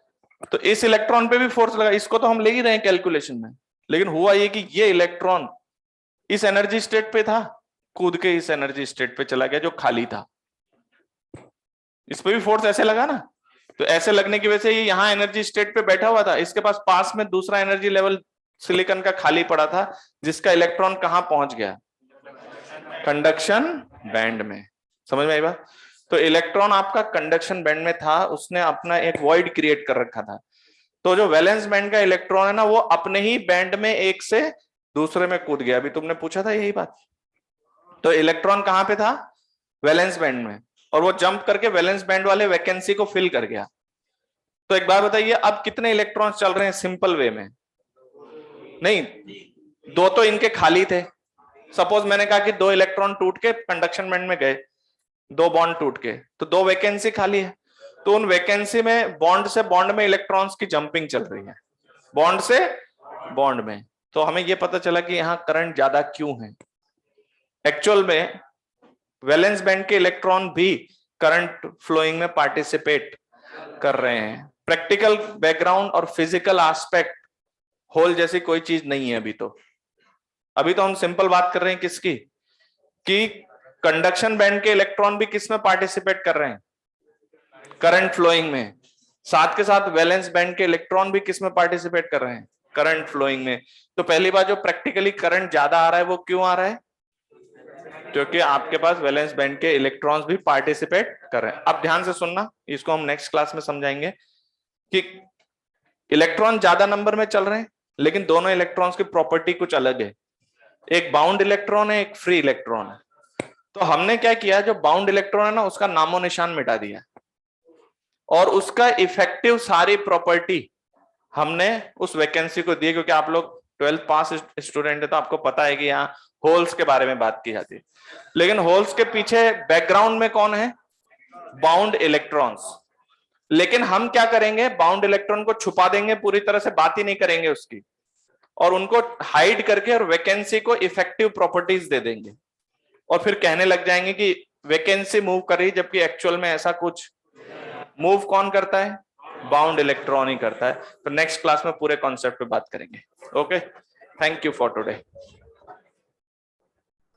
तो इस इलेक्ट्रॉन पे भी फोर्स लगा, इसको तो हम ले ही रहे हैं कैलकुलेशन में, लेकिन हुआ ये कि ये इलेक्ट्रॉन इस एनर्जी स्टेट पे था, कूद के इस एनर्जी स्टेट पे चला गया जो खाली था। इस पे भी फोर्स ऐसे लगा ना, तो ऐसे लगने की वजह से ये यहाँ एनर्जी स्टेट पे बैठा हुआ था, इसके पास में दूसरा एनर्जी लेवल सिलिकॉन का खाली पड़ा था, जिसका इलेक्ट्रॉन कहां पहुंच गया, कंडक्शन बैंड में। समझ में आई बात। तो इलेक्ट्रॉन आपका कंडक्शन बैंड में था, उसने अपना एक वॉइड क्रिएट कर रखा था। तो जो वैलेंस बैंड का इलेक्ट्रॉन है ना, वो अपने ही बैंड में एक से दूसरे में कूद गया। अभी तुमने पूछा था यही बात। तो इलेक्ट्रॉन कहां पे था, वैलेंस बैंड में, और वो जंप करके वैलेंस बैंड वाले वैकेंसी को फिल कर गया। तो एक बात बताइए, अब कितने इलेक्ट्रॉन्स चल रहे हैं सिंपल वे में, नहीं, 2 तो इनके खाली थे। सपोज मैंने कहा कि 2 इलेक्ट्रॉन टूट के कंडक्शन बैंड में गए, 2 बॉन्ड टूट के, तो 2 वैकेंसी खाली है। तो उन वैकेंसी में बॉन्ड से बॉन्ड में इलेक्ट्रॉन्स की जंपिंग चल रही है, बॉन्ड से बॉन्ड में। तो हमें यह पता चला कि यहां करंट ज्यादा क्यों है। एक्चुअल में वैलेंस बैंड के इलेक्ट्रॉन भी करंट फ्लोइंग में पार्टिसिपेट कर रहे हैं। प्रैक्टिकल बैकग्राउंड और फिजिकल एस्पेक्ट होल जैसी कोई चीज नहीं है अभी तो हम सिंपल बात कर रहे हैं किसकी, कि कंडक्शन बैंड के इलेक्ट्रॉन भी किस में पार्टिसिपेट कर रहे हैं, करंट फ्लोइंग में। साथ के साथ वैलेंस बैंड के इलेक्ट्रॉन भी किस में पार्टिसिपेट कर रहे हैं, करंट फ्लोइंग में। तो पहली बात, जो प्रैक्टिकली करंट ज्यादा आ रहा है वो क्यों आ रहा है? क्योंकि आपके पास वैलेंस बैंड के इलेक्ट्रॉन्स भी पार्टिसिपेट कर रहे हैं। अब ध्यान से सुनना, इसको हम नेक्स्ट क्लास में समझाएंगे कि इलेक्ट्रॉन ज्यादा नंबर में चल रहे हैं, लेकिन दोनों इलेक्ट्रॉन्स की प्रॉपर्टी कुछ अलग है। एक बाउंड इलेक्ट्रॉन है, एक फ्री इलेक्ट्रॉन है। तो हमने क्या किया, जो बाउंड इलेक्ट्रॉन है ना, उसका नामो निशान मिटा दिया और उसका इफेक्टिव सारी प्रॉपर्टी हमने उस वैकेंसी को दी। क्योंकि आप लोग 12th पास स्टूडेंट है तो आपको पता है कि यहाँ होल्स के बारे में बात की जाती है, लेकिन होल्स के पीछे बैकग्राउंड में कौन है? Bound electrons. लेकिन हम क्या करेंगे, बाउंड इलेक्ट्रॉन को छुपा देंगे, पूरी तरह से बात ही नहीं करेंगे उसकी, और उनको हाइड करके और वैकेंसी को इफेक्टिव प्रॉपर्टीज दे देंगे, और फिर कहने लग जाएंगे कि वैकेंसी मूव कर रही, जबकि एक्चुअल में ऐसा कुछ मूव कौन करता है? बाउंड इलेक्ट्रॉन ही करता है। तो नेक्स्ट क्लास में पूरे कॉन्सेप्ट पे बात करेंगे। Okay, thank you for today.